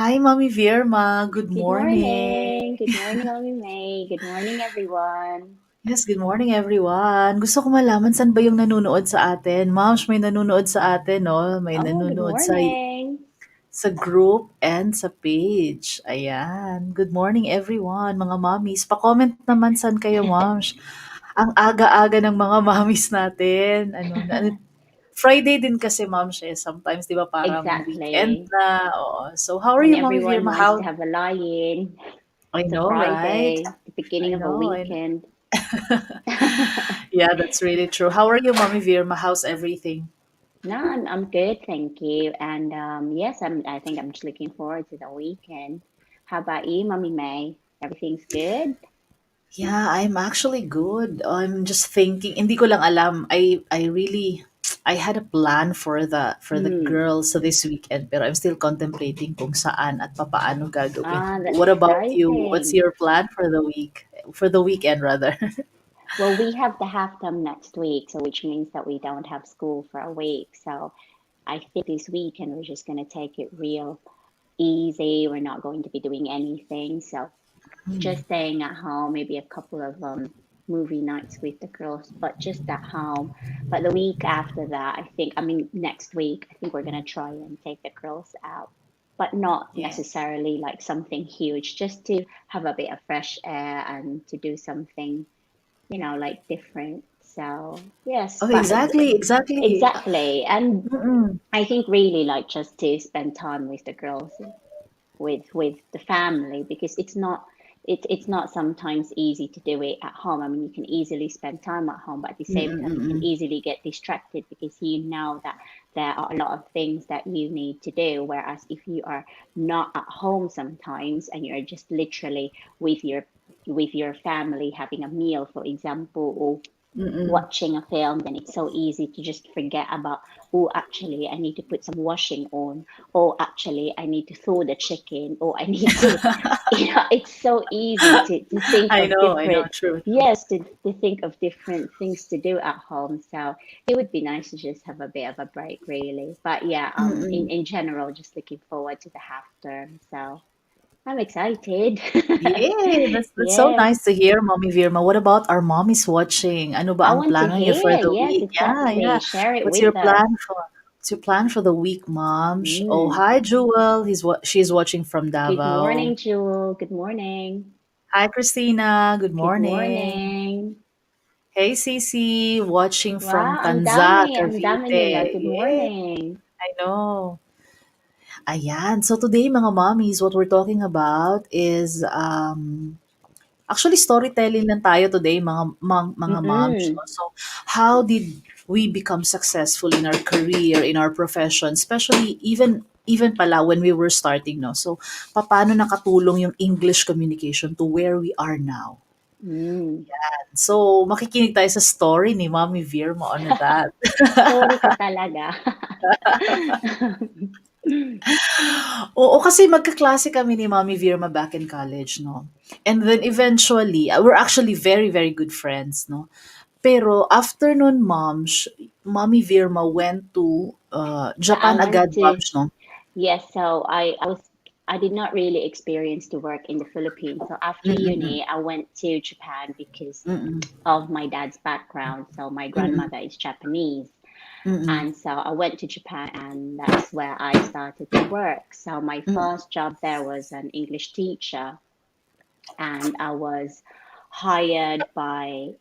Hi, Mommy Virma. Good Good morning. morning. Good morning, Mommy May. Good morning, everyone. Yes, good morning, everyone. Gusto ko malaman saan ba yung nanonood sa atin. Moms, may nanonood sa atin, no? May Oh, good nanonood morning. sa group and sa page. Ayan. Good morning, everyone, mga mommies. Pa-comment naman saan kayo, moms. Ang aga-aga ng mga mommies natin. Friday din kasi, moms, eh. Sometimes, di ba, parang weekend Exactly. na. Oo. So, how are When you, Mommy everyone Virma? wants to have a lie-in. I It's a know, right? Friday, the beginning I of a know. weekend. Yeah, that's really true. How are you, Mommy Virma? How's everything? No, I'm good, thank you. And yes, I think I'm just looking forward to the weekend. How about you, Mommy May? Everything's good? Yeah, I'm actually good. I'm just thinking, hindi ko lang alam. I had a plan for the Mm. girls this weekend, pero I'm still contemplating kung saan at papaano gagawin. Ah, that's What about you? What's exciting. your plan for the week? For the weekend rather. Well, we have the half term next week, so which means that we don't have school for a week. So I think this weekend we're just going to take it real easy. We're not going to be doing anything. So just staying at home, maybe a couple of movie nights with the girls, but just at home. But the week after that, I mean, next week, I think we're going to try and take the girls out, but not Yes. necessarily like something huge, just to have a bit of fresh air and to do something, like different. So, yes, Oh, but exactly, exactly. exactly. And Mm-mm. I think really like just to spend time with the girls, with the family, because it's not sometimes easy to do it at home. I mean, you can easily spend time at home, but at the same time you can Mm-mm-mm. easily get distracted because you know that there are a lot of things that you need to do, whereas if you are not at home sometimes and you're just literally with your family having a meal, for example, or Mm-mm. watching a film, then it's so easy to just forget about, oh, actually, I need to put some washing on, or actually, I need to thaw the chicken, or I need to, it's so easy to think of I know, different, true, true. yes, to think of different things to do at home. So it would be nice to just have a bit of a break, really. But yeah, Mm-mm. in general, just looking forward to the half term. So I'm excited. Yay! That's so Yes. nice to hear, Mommy Virma. What about our mommies watching? Ano ba I ang want to plano niyo for hear. the Yes, week? Yeah, exactly. yeah. Share it What's with your us. plan for the week, Moms? Oh, Mm. hi, Jewel. She's watching from Good Davao. morning, Jewel. Good morning. Hi, Christina. Good Good morning. morning. Hey, Cece, watching from Wow, Tanza, ang dami nila. Cavite. Good Yay! morning. I know. Ayan. So today, mga mommies, what we're talking about is actually, storytelling lang tayo today, mga moms. Mm-mm. No? So, how did we become successful in our career, in our profession, especially even pala when we were starting, no? So, paano nakatulong yung English communication to where we are now? Mm. So, makikinig tayo sa story ni Mommy Veer mo on that. Story ka talaga. Oo, kasi magkaklase kami ni Mommy Virma back in college, no? And then eventually, we're actually very, very good friends, no? Pero after nun, Mommy Virma went to Yeah, I Japan went agad, to, moms, no? yes, so I did not really experience to work in the Philippines. So after Mm-mm-mm. uni, I went to Japan because Mm-mm. of my dad's background. So my Mm-mm. grandmother is Japanese. Mm-mm. And so I went to Japan, and that's where I started to work. So my Mm-mm. first job there was an English teacher, and I was hired by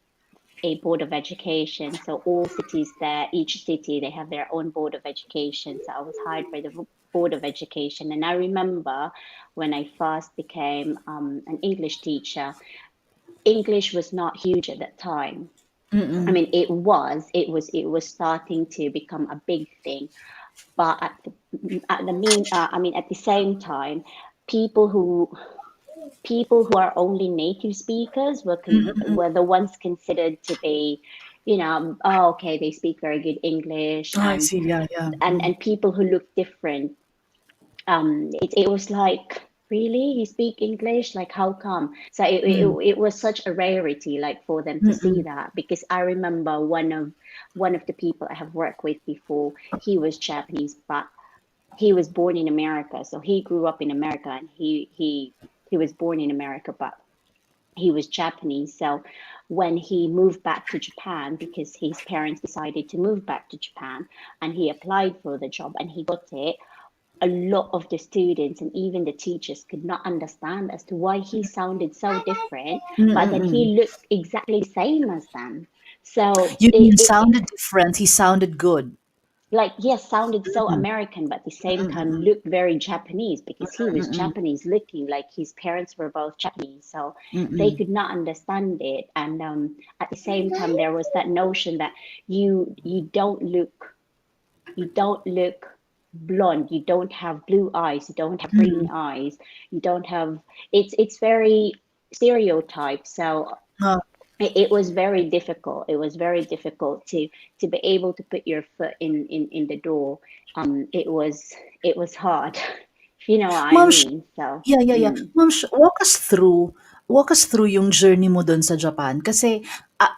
a board of education. So all cities there, each city, they have their own board of education. So I was hired by the board of education. And I remember when I first became an English teacher, English was not huge at that time. I Mm-mm. mean, it was starting to become a big thing, but at the same time, people who people who are only native speakers Mm-mm. were the ones considered to be, oh, okay, they speak very good English, Oh, I and see. Yeah, yeah. and Mm. and people who look different. It was like, really, you speak English, like, how come? So Mm. it was such a rarity, like, for them to see Mm-mm. that, because I remember one of the people I have worked with before, he was Japanese, but he was born in America, so he grew up in America, and he was born in America, but he was Japanese. So when he moved back to Japan, because his parents decided to move back to Japan, and he applied for the job and he got it, a lot of the students and even the teachers could not understand as to why he sounded so different, but then Mm-mm-mm. he looked exactly the same as them. So You mean sounded different, he sounded good. like, yes, sounded so Mm, American, but at the same time mm, looked very Japanese because he was mm, Japanese looking, like his parents were both Japanese. So they mm. could not understand it. And at the same time, there was that notion that you don't look you don't look blonde, you don't have blue eyes, you don't have green Mm. eyes, you don't have it's very stereotyped. So Ah, it was very difficult. It was very difficult to be able to put your foot in the door. It was hard, if you know what I Ma'am, mean. So yeah, yeah, yeah. mm, Ma'am, walk us through yung journey mo dun sa Japan. Kasi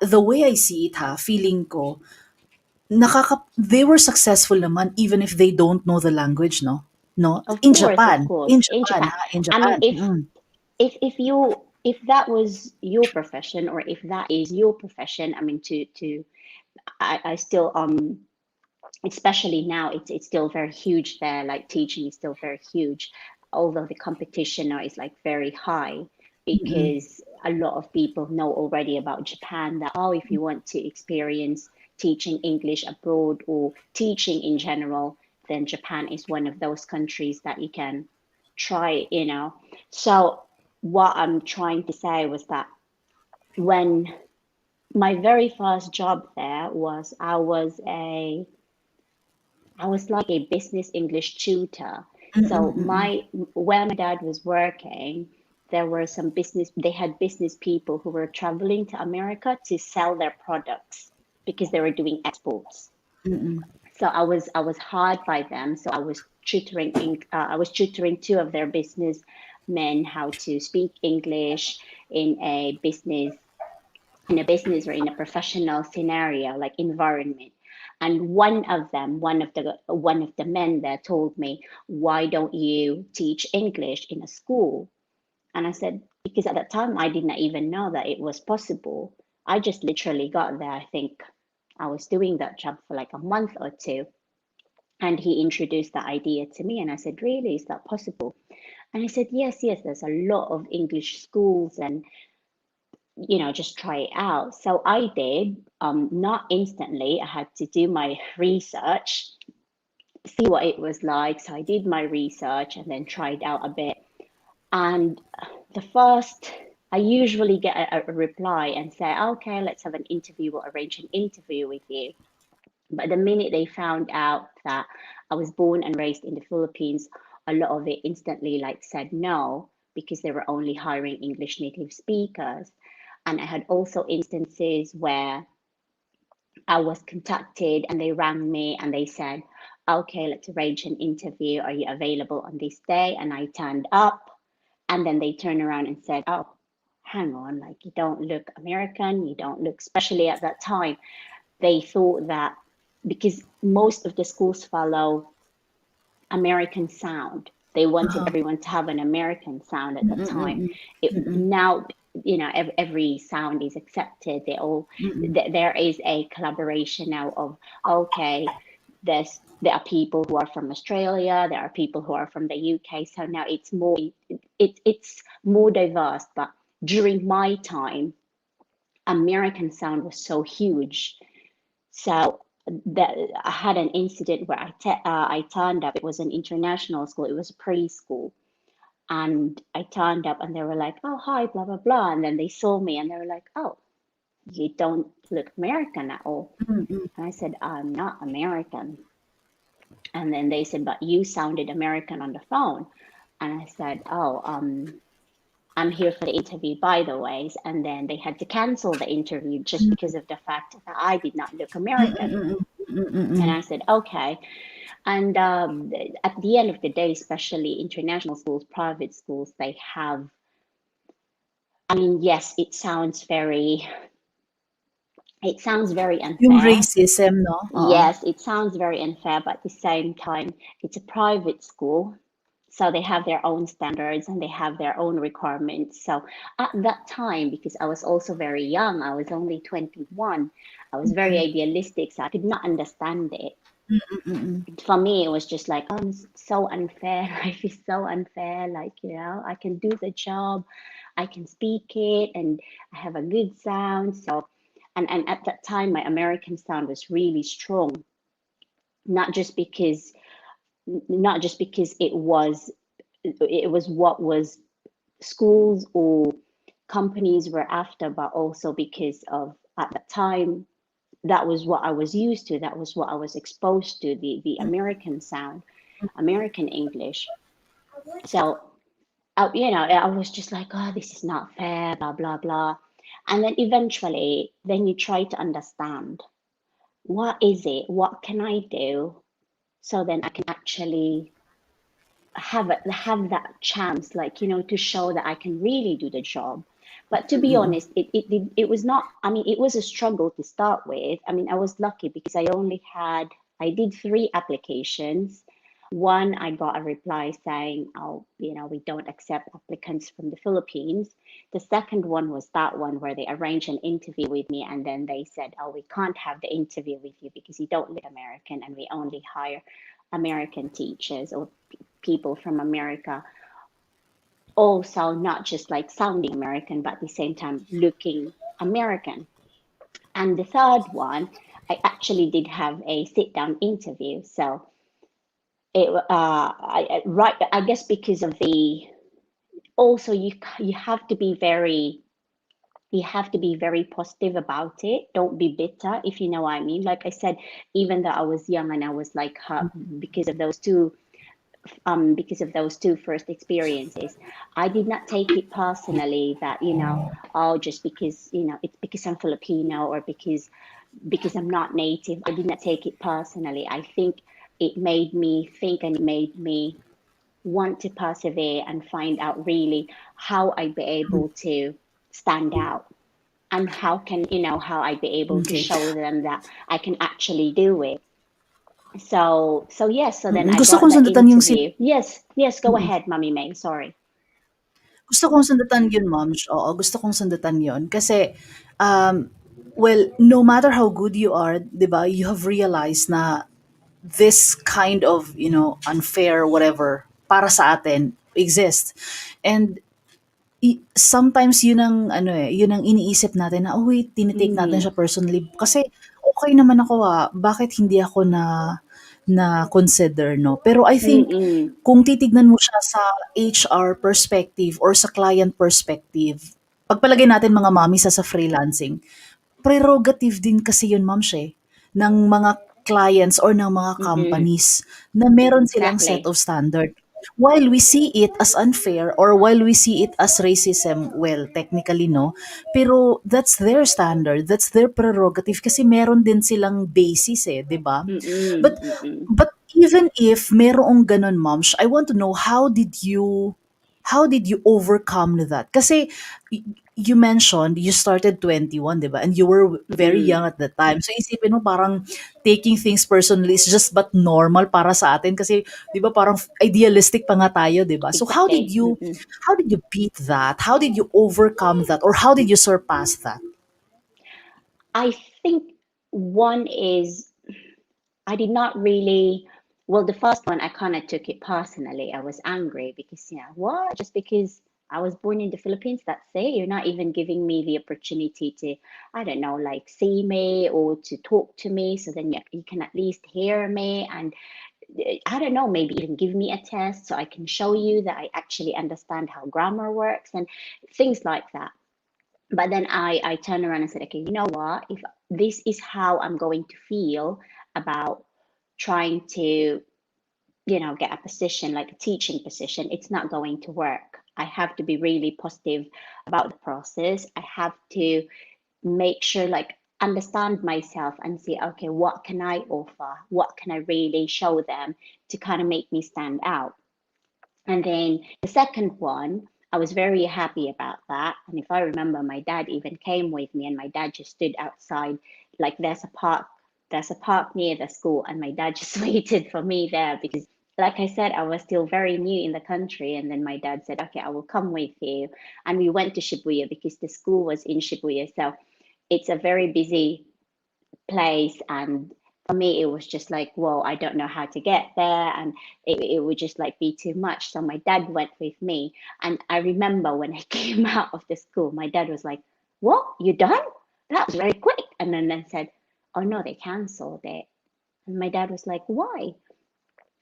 the way I see it ha, feeling ko, they were successful naman even if they don't know the language, no? No? of In course, in Japan Japan. ha, in I mean, Japan. Mm. if that was your profession, or if that is your profession, I mean, to I still especially now, it's still very huge there. Like teaching is still very huge, although the competition now is like very high, Mm. because a lot of people know already about Japan, that, oh, if you want to experience teaching English abroad or teaching in general, then Japan is one of those countries that you can try. So what I'm trying to say was that when my very first job there was, I was like a business English tutor. So Mm. where my dad was working, there were they had business people who were traveling to America to sell their products because they were doing exports. Mm. So I was hired by them. So I was tutoring two of their business men how to speak English in a business or in a professional scenario, like environment. And one of the men there told me, why don't you teach English in a school? And I said, because at that time I did not even know that it was possible. I just literally got there. I think I was doing that job for like a month or two. And he introduced the idea to me, and I said, really, is that possible? And he said, yes, yes, there's a lot of English schools, and just try it out. So I did, not instantly. I had to do my research, see what it was like. So I did my research and then tried out a bit. And the first, I usually get a reply and say, okay, let's have an interview or arrange an interview with you. But the minute they found out that I was born and raised in the Philippines, a lot of it instantly like said no, because they were only hiring English native speakers. And I had also instances where I was contacted and they rang me and they said, okay, let's arrange an interview. Are you available on this day? And I turned up, and then they turned around and said, oh, hang on, like, you don't look American, you don't look, especially at that time, they thought that because most of the schools follow American sound. They wanted Uh-huh. everyone to have an American sound at that time. Mm. Now, every sound is accepted. Mm. There is a collaboration now of, okay, there are people who are from Australia, there are people who are from the UK. So now it's more diverse. But during my time, American sound was so huge. So that I had an incident where I turned up. It was an international school. It was a preschool, and I turned up, and they were like, "Oh, hi, blah blah blah," and then they saw me, and they were like, "Oh, you don't look American at all." Mm. And I said, "I'm not American." And then they said, "But you sounded American on the phone." And I said, "Oh, I'm here for the interview, by the ways." And then they had to cancel the interview just because of the fact that I did not look American. And Mm. I said, okay. And at the end of the day, especially international schools, private schools, they have, I mean, yes, it sounds very It sounds very Yung unfair. racism, no? Oo. Yes, it sounds very unfair, but at the same time, it's a private school. So they have their own standards and they have their own requirements. So at that time, because I was also very young, I was only 21, I was very idealistic, so I could not understand it. Mm. For me, it was just like, oh, it's so unfair. Life is so unfair. Like, I can do the job, I can speak it, and I have a good sound. So, and at that time, my American sound was really strong, not just because, not just because it was what was schools or companies were after, but also because of at that time that was what I was used to. That was what I was exposed to, the American sound, American English. So, I was just like, oh, this is not fair, blah, blah, blah. And then eventually, then you try to understand what is it? What can I do so then I can actually have that chance, like, to show that I can really do the job. But to be honest, it was not, I mean, it was a struggle to start with. I mean, I was lucky because I did three applications. One, I got a reply saying, oh, we don't accept applicants from the Philippines. The second one was that one where they arranged an interview with me, and then they said, oh, we can't have the interview with you because you don't look American, and we only hire American teachers or people from America, also not just like sounding American, but at the same time looking American. And the third one, I actually did have a sit down interview. So right, I guess because of the, also you have to be very, positive about it. Don't be bitter, if you know what I mean. Like I said, even though I was young and I was like hurt because of those two, first experiences, I did not take it personally that, oh, just because, it's because I'm Filipino, or because I'm not native. I did not take it personally. I think it made me think, and it made me want to persevere and find out really how I'd be able to stand out, and how I'd be able to Okay. show them that I can actually do it. So yes, so then I Gusto got kong the sundatan yung interview. Yes, yes, go mm. ahead, Mommy May. Sorry. Gusto kong sundatan yun, Moms. Oo, gusto kong sundatan yun. Kasi, um, well, no matter how good you are, di ba, you have realized na this kind of, unfair whatever, para sa atin, exists. And sometimes yun ang ano yun ang iniisip natin na, "Oh, wait, tini-take natin Mm, siya personally." Kasi okay naman ako, bakit hindi ako na consider 'no? Pero I think mm, kung titignan mo siya sa HR perspective or sa client perspective, pagpalagay natin mga mommy sa freelancing, prerogative din kasi yun, ma'am, siya, ng mga clients or ng mga mm. companies na meron silang set Exactly. of standard. While we see it as unfair or while we see it as racism, well, technically no, pero that's their standard, that's their prerogative kasi meron din silang basis 'di ba? Mm, But mm, but even if merong ganun, moms, I want to know how did you overcome that? Kasi you mentioned you started 21, 'di ba? And you were very young mm. at the time. So isipin mo parang taking things personally is just but normal para sa atin kasi 'di ba parang idealistic pa nga tayo, 'di ba? So how did Exactly. you Mm-mm. how did you beat that? How did you overcome that or how did you surpass that? I think one is, I did not really, well, the first one, I kind of took it personally. I was angry because, what? Just because I was born in the Philippines, that's it. You're not even giving me the opportunity to, I don't know, like see me or to talk to me. So then you can at least hear me. And I don't know, maybe even give me a test so I can show you that I actually understand how grammar works and things like that. But then I turned around and said, okay, you know what? If this is how I'm going to feel about trying to, get a position like a teaching position, it's not going to work. I have to be really positive about the process. I have to make sure, like, understand myself and see, okay, what can I offer? What can I really show them to kind of make me stand out? And then the second one, I was very happy about that. And if I remember, my dad even came with me, and my dad just stood outside. Like there's a park near the school, and my dad just waited for me there because, like I said, I was still very new in the country. And then my dad said, "Okay, I will come with you." And we went to Shibuya because the school was in Shibuya. So it's a very busy place. And for me, it was just like, whoa, I don't know how to get there. And it would just like be too much. So my dad went with me. And I remember when I came out of the school, my dad was like, "What? You done? That was very quick." And then said, "Oh no, they cancelled it." And my dad was like, "Why?"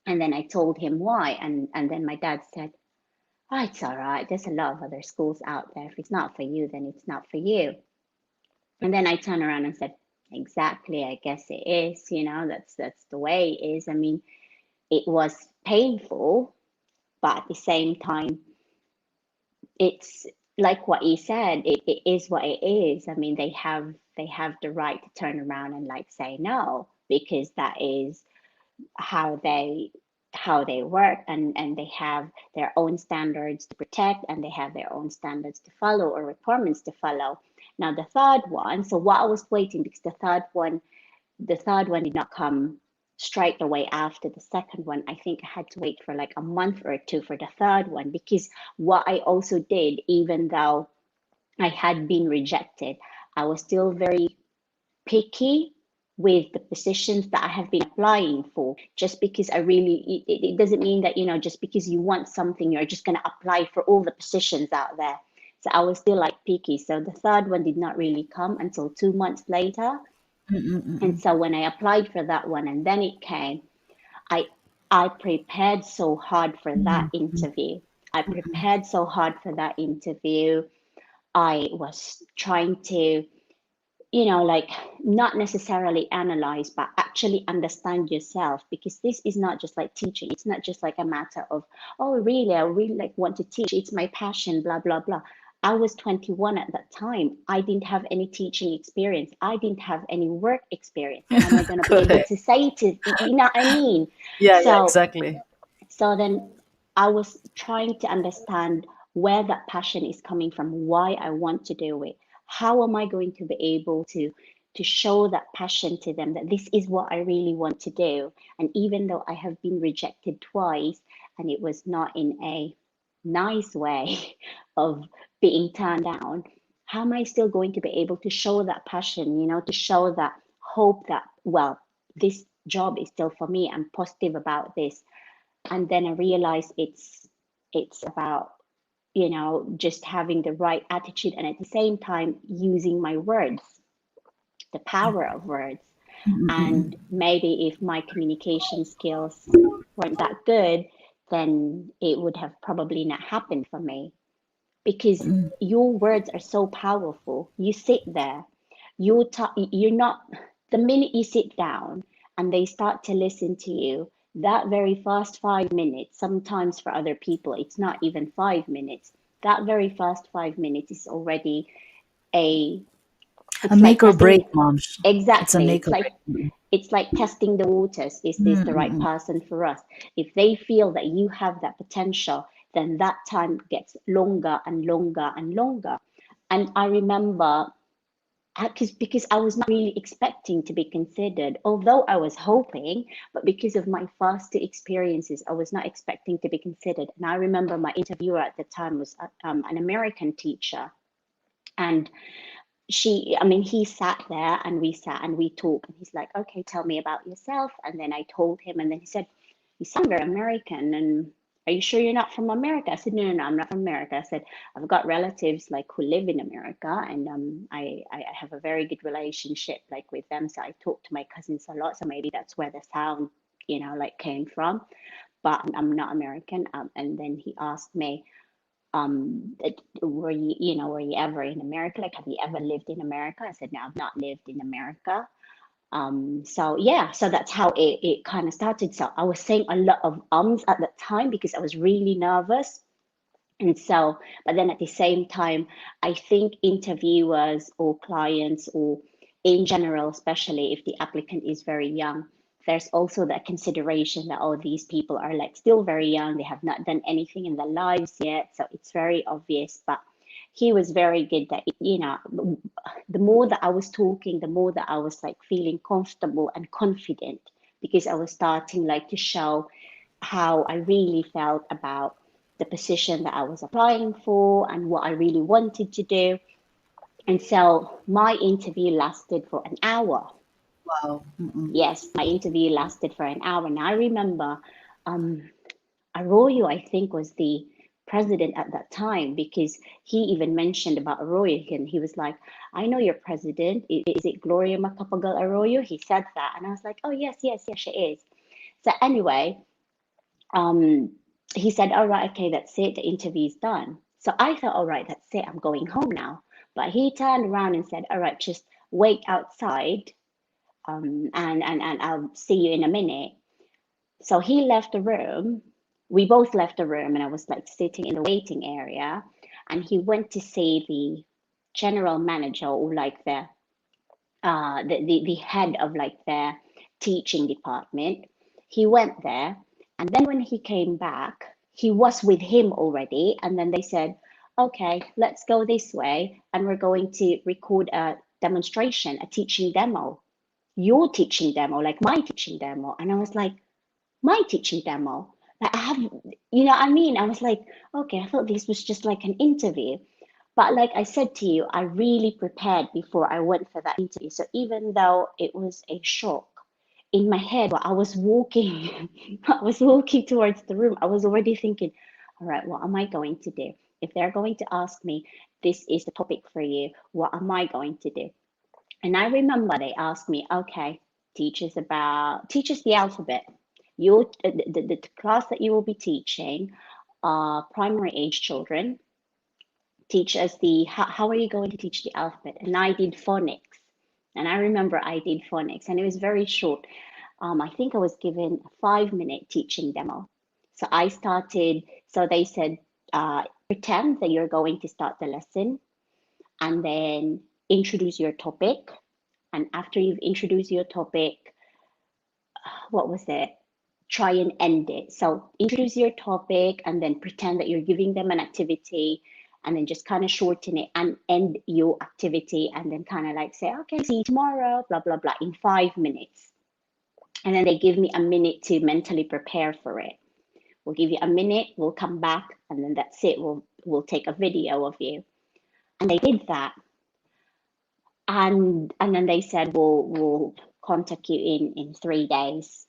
And then I told him why. And then my dad said, "Oh, it's all right. There's a lot of other schools out there. If it's not for you, then it's not for you." And then I turned around and said, "Exactly, I guess it is. That's the way it is." I mean, it was painful, but at the same time, it's like what you said, it is what it is. I mean, they have the right to turn around and like say no, because that is how they work, and they have their own standards to protect, and they have their own standards to follow, or requirements to follow. Now the third one, so what I was waiting, because the third one did not come straight away after the second one. I think I had to wait for like a month or two for the third one, because what I also did, even though I had been rejected, I was still very picky with the positions that I have been applying for. Just because it doesn't mean that, just because you want something, you're just going to apply for all the positions out there. So I was still like picky. So the third one did not really come until 2 months later. And Mm-mm-mm. so when I applied for that one and then it came, I I prepared so hard for that Mm-mm. interview. I prepared so hard for that interview. I was trying to, like, not necessarily analyze, but actually understand yourself, because this is not just like teaching. It's not just like a matter of, "Oh, really, I really like want to teach. It's my passion, blah, blah, blah." I was 21 at that time. I didn't have any teaching experience. I didn't have any work experience. How am I going to be able Correct. to say to, you know what I mean? Yeah, yeah, So exactly. so then I was trying to understand where that passion is coming from, why I want to do it. How am I going to be able to show that passion to them, that this is what I really want to do? And even though I have been rejected twice, and it was not in a nice way of being turned down, how am I still going to be able to show that passion, to show that hope that, well, this job is still for me. I'm positive about this. And then I realized it's about, just having the right attitude, and at the same time using my words, the power of words. Mm-mm-mm. And maybe if my communication skills weren't that good, then it would have probably not happened for me, because your words are so powerful. You sit there, you're not, the minute you sit down and they start to listen to you, that very first 5 minutes, sometimes for other people, it's not even 5 minutes. That very first 5 minutes is already a, A it's like make or break, testing. moms. It's a Exactly. make It's or like break. it's like testing the waters. Is this the right Mm-mm-mm. person for us? If they feel that you have that potential, then that time gets longer and longer and longer. And I remember, because I was not really expecting to be considered, although I was hoping, but because of my first two experiences, I was not expecting to be considered. And I remember my interviewer at the time was an American teacher. And he sat there, and we sat and we talked, and he's like, "Okay, tell me about yourself." And then I told him, and then he said, "You sound very American, and are you sure you're not from America?" I said, "No, no, no, I'm not from America." I said, "I've got relatives like who live in America, and I have a very good relationship like with them. So I talk to my cousins a lot. So maybe that's where the sound, like came from. But I'm not American." And then he asked me, were you ever in America? Like, have you ever lived in America? I said, "No, I've not lived in America." So yeah, so that's how it kind of started. So I was saying a lot of ums at the time because I was really nervous. And so, but then at the same time, I think interviewers or clients, or in general, especially if the applicant is very young, there's also that consideration that, oh, these people are like still very young, they have not done anything in their lives yet, so it's very obvious. But he was very good that, the more that I was talking, the more that I was like feeling comfortable and confident, because I was starting like to show how I really felt about the position that I was applying for and what I really wanted to do. And so my interview lasted for an hour. Wow. Mm-mm. Yes, my interview lasted for an hour. And I remember um, Arroyo, I think, was the president at that time, because he even mentioned about Arroyo, and he was like, I know your president. Is it Gloria Macapagal Arroyo? He said that. And I was like, oh, yes, yes, yes, she is. So anyway, um, he said, all right, okay, that's it. The interview's done. So I thought, all right, that's it. I'm going home now. But he turned around and said, all right, just wait outside, and I'll see you in a minute. So he left the room. We both left the room, and I was like sitting in the waiting area. And he went to see the general manager, or like the head of like the teaching department. He went there, and then when he came back, he was with him already. And then they said, okay, let's go this way, and we're going to record a demonstration, a teaching demo, your teaching demo, like my teaching demo. And I was like, my teaching demo. Like I have, I mean, I was like, okay, I thought this was just like an interview. But like I said to you, I really prepared before I went for that interview. So even though it was a shock, in my head, while I was walking, I was walking towards the room, I was already thinking, all right, what am I going to do? If they're going to ask me, this is the topic for you, what am I going to do? And I remember they asked me, okay, teach us the alphabet. The class that you will be teaching are primary age children. Teach us how are you going to teach the alphabet? And I did phonics. And I remember I did phonics, and it was very short. I think I was given a 5 minute teaching demo. So I started, so they said, pretend that you're going to start the lesson, and then introduce your topic. And after you've introduced your topic, what was it? Try and end it. So introduce your topic and then pretend that you're giving them an activity, and then just kind of shorten it and end your activity, and then kind of like say, okay, see you tomorrow, blah, blah, blah, in 5 minutes. And then they give me a minute to mentally prepare for it. We'll give you a minute, we'll come back, and then that's it. We'll take a video of you. And they did that. And then they said, we'll contact you in 3 days,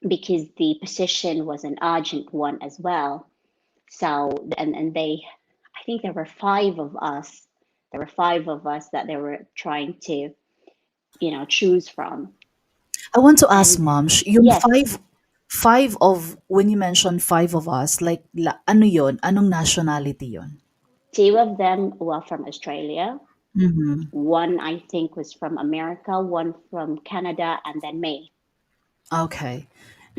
because the position was an urgent one as well. So, and they, I think there were five of us. There were five of us that they were trying to, choose from. I want to ask, And Mom, yung yes, five of, when you mentioned five of us, like, ano yon? Anong nationality yon? two of them were from Australia. Mhm. One, I think, was from America, one from Canada, and then me. Okay.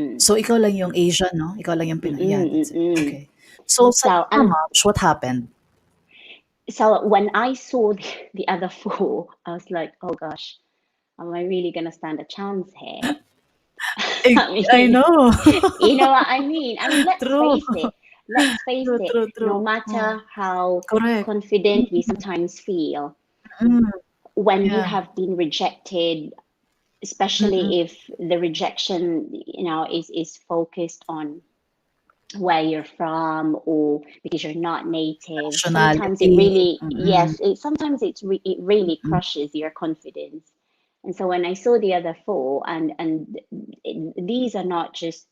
Mm. So, ikaw lang yung Asian, no? Ikaw lang yung Pinoy. Yeah, Mm-mm, that's it. mm-mm. Okay. So, sa So, iba, Moms, what happened? when I saw the other four, I was like, oh gosh, am I really going to stand a chance here? I, I I mean, know. you know what I mean? I mean, let's True. face it. Let's face True, it. true, No true. Oh, matter how correct. confident we sometimes feel, Mm, when you yeah. have been rejected, especially Mm-mm. if the rejection, is focused on where you're from, or because you're not native, sometimes it Nationality. really, Mm-mm. yes, it really Mm-mm. crushes your confidence. And so when I saw the other four, and these are not just,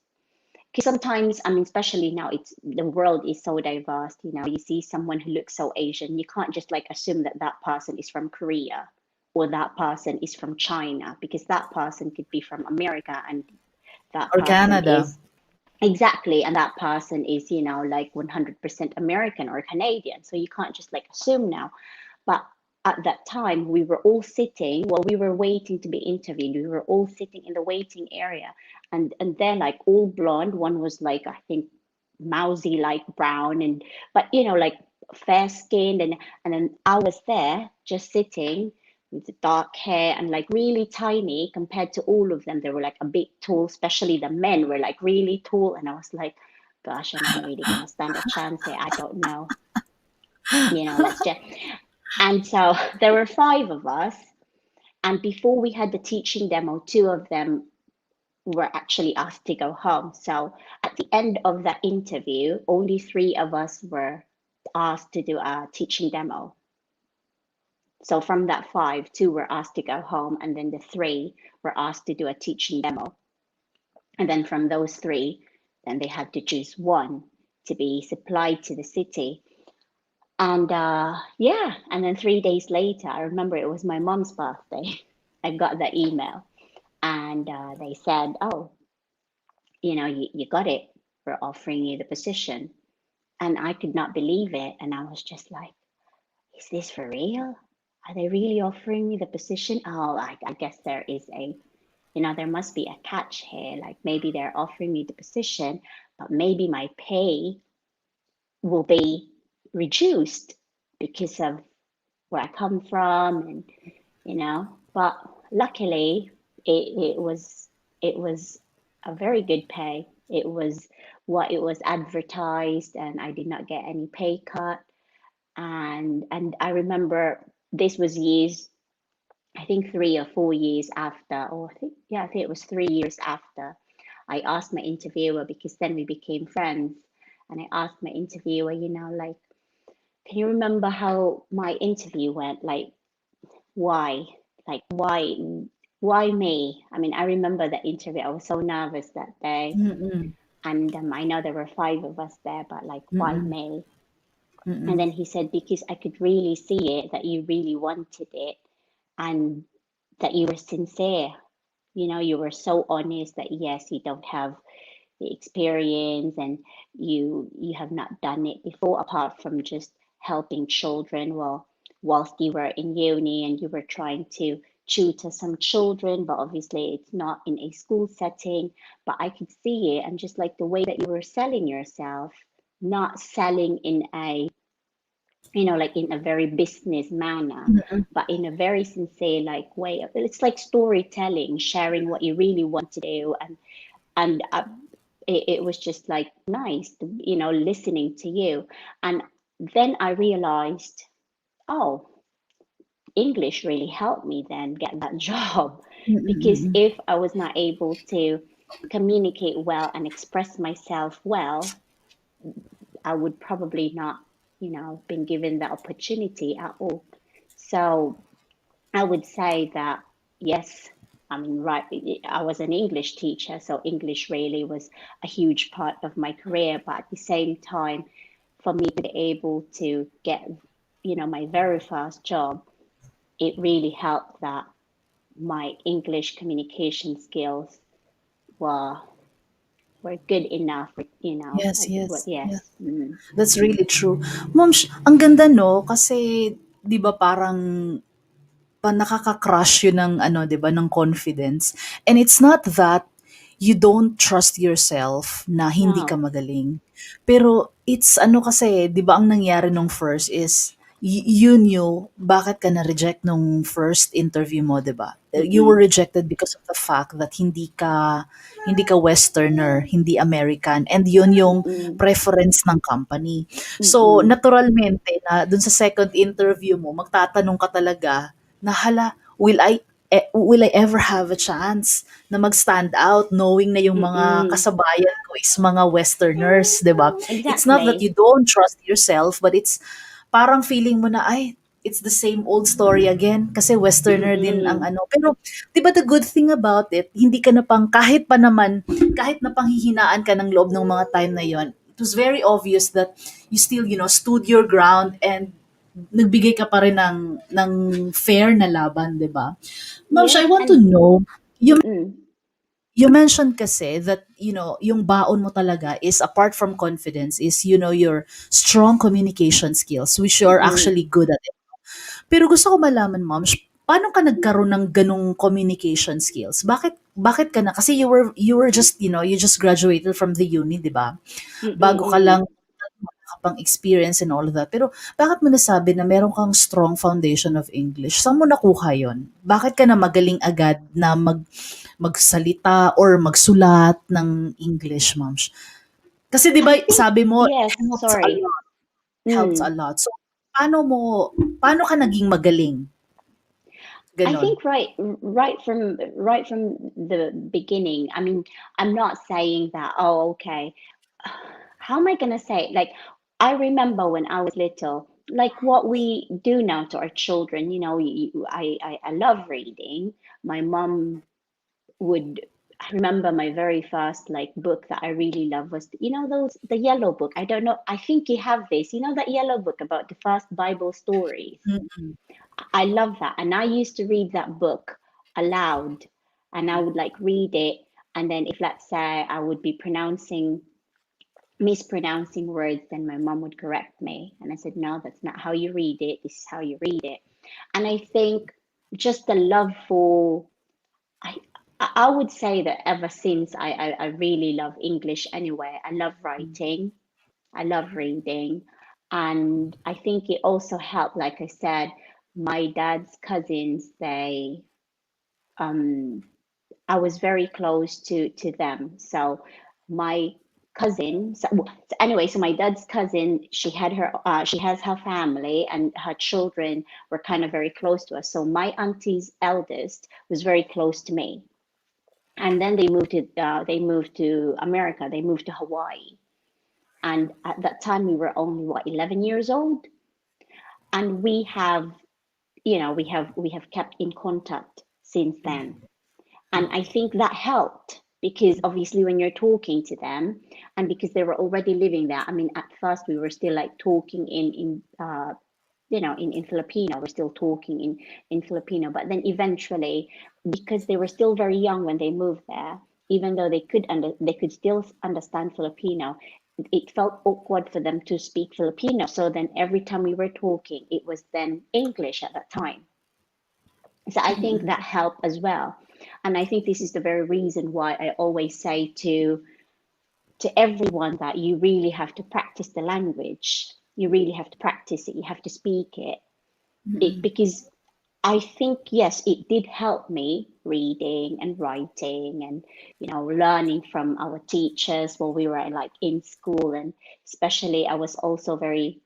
because sometimes, I mean, especially now, it's the world is so diverse. You see someone who looks so Asian, you can't just like assume that that person is from Korea, or that person is from China, because that person could be from America, and that Or person Canada. is, exactly, and that person is, like 100% American or Canadian. So you can't just like assume now. But at that time, we were all sitting while we were waiting to be interviewed. We were all sitting in the waiting area, and they're like all blonde. One was like, I think, mousy, like brown, and but like fair skinned, and then I was there just sitting with the dark hair and like really tiny compared to all of them. They were like a bit tall, especially the men were like really tall. And I was like, gosh, am I really going to stand a chance here? I don't know. Let's just. And so there were five of us. And before we had the teaching demo, two of them were actually asked to go home. So at the end of that interview, only three of us were asked to do a teaching demo. So from that five, two were asked to go home, and then the three were asked to do a teaching demo. And then from those three, then they had to choose one to be supplied to the city. And yeah, and then 3 days later, I remember it was my mom's birthday. I got the email, and they said, "Oh, you got it. We're offering you the position." And I could not believe it. And I was just like, is this for real? Are they really offering me the position? Oh, I guess there is there must be a catch here. Like maybe they're offering me the position, but maybe my pay will be reduced because of where I come from, but luckily it was a very good pay. It was what it was advertised, and I did not get any pay cut. And I remember this was years, I think 3 or 4 years after, or I think it was 3 years after. I asked my interviewer, because then we became friends, and I asked my interviewer, like, can you remember how my interview went? Like, why? Like, why me? I mean, I remember the interview. I was so nervous that day. Mm-mm. And I know there were five of us there, but like, why Mm-mm. me? And Mm-mm. then he said, because I could really see it, that you really wanted it, and that you were sincere. You were so honest that yes, you don't have the experience, and you have not done it before apart from just helping children. Well, whilst you were in uni and you were trying to tutor some children, but obviously it's not in a school setting. But I could see it, and just like the way that you were selling yourself, not selling in a like in a very business manner, Mm-mm. but in a very sincere like way. It's like storytelling, sharing what you really want to do. And it was just like nice, listening to you. And then I realized, oh, English really helped me then get that job. Because Mm-mm. if I was not able to communicate well and express myself well, I would probably not, been given the opportunity at all. So I would say that yes, I mean, right, I was an English teacher, so English really was a huge part of my career. But at the same time, for me to be able to get, my very first job, it really helped that my English communication skills were were good enough, Yes, yes, yes. yes. Mm. That's really true. Mom, ang ganda no kasi 'di ba parang nakaka-crush yun ng ano, 'di ba, ng confidence. And it's not that you don't trust yourself na hindi ka No. magaling. Pero it's ano kasi, 'di ba ang nangyari nung first is you knew bakit ka na-reject nung first interview mo, 'di ba? You were Mm-mm. rejected because of the fact that hindi ka westerner, hindi American, and yun yung Mm-mm. preference ng company. So Mm-mm. naturalmente na dun sa second interview mo magtatanong ka talaga na hala, will I ever have a chance na mag-stand out knowing na yung mga Mm-mm. kasabayan ko is mga Westerners, 'di ba? It's not that Exactly. you don't trust yourself, but it's parang feeling mo na ay it's the same old story again kasi Westerner din ang Mm-mm. ano. Pero 'di ba the good thing about it, hindi ka na pang kahit pa naman kahit na panghihinaan ka ng loob ng mga time na yon. It was very obvious that you still, stood your ground and nagbigay ka pa rin ng fair na laban, 'di ba? Ma'am, Yeah, I want to and know, you mm-mm. you mentioned kasi that, yung baon mo talaga is apart from confidence is, your strong communication skills, which you're Mm-mm. actually good at it. Pero gusto ko malaman, ma'am, paano ka nagkaroon ng ganong communication skills? Bakit ka na? Kasi you were just, you just graduated from the uni, 'di ba? Bago ka Mm-mm. lang pang experience and all of that. Pero bakit mo nasabi na meron kang strong foundation of English? Saan mo nakuha yon? Bakit ka na magaling agad na magsalita or magsulat ng English, ma'am? Kasi 'di I ba think, sabi mo yes, sorry. helps a Mm. lot. So paano mo paano ka naging magaling? I Gano'n. think right from the beginning. I mean, I'm not saying that, oh, okay, how am I gonna say it? Like, I remember when I was little, like what we do now to our children, I love reading. My mom would, I remember my very first like book that I really love was, the yellow book. I don't know, I think you have this, that yellow book about the first Bible stories. Mm, I love that. And I used to read that book aloud, and I would like read it. And then if, let's say, I would be mispronouncing words, then my mom would correct me. And I said, no, that's not how you read it. This is how you read it. And I think just the love for, I, I would say that ever since I really love English anyway. I love writing. I love reading. And I think it also helped, like I said, my dad's cousins, um, I was very close to them. So my cousin, so anyway, so my dad's cousin, she has her family, and her children were kind of very close to us. So my auntie's eldest was very close to me. And then they moved to America. They moved to Hawaii. And at that time, we were only, what, 11 years old. And we have kept in contact since then. And I think that helped, because obviously when you're talking to them, and because they were already living there. I mean, at first we were still like talking in Filipino. We're still talking in Filipino, but then eventually, because they were still very young when they moved there, even though they could still understand Filipino, it felt awkward for them to speak Filipino. So then every time we were talking, it was then English at that time. So I think mm, that helped as well. And I think this is the very reason why I always say to everyone that you really have to practice the language. You really have to practice it. You have to speak it. mm, Because I think, yes, it did help me reading and writing, and learning from our teachers while we were like in school. And especially, I was also very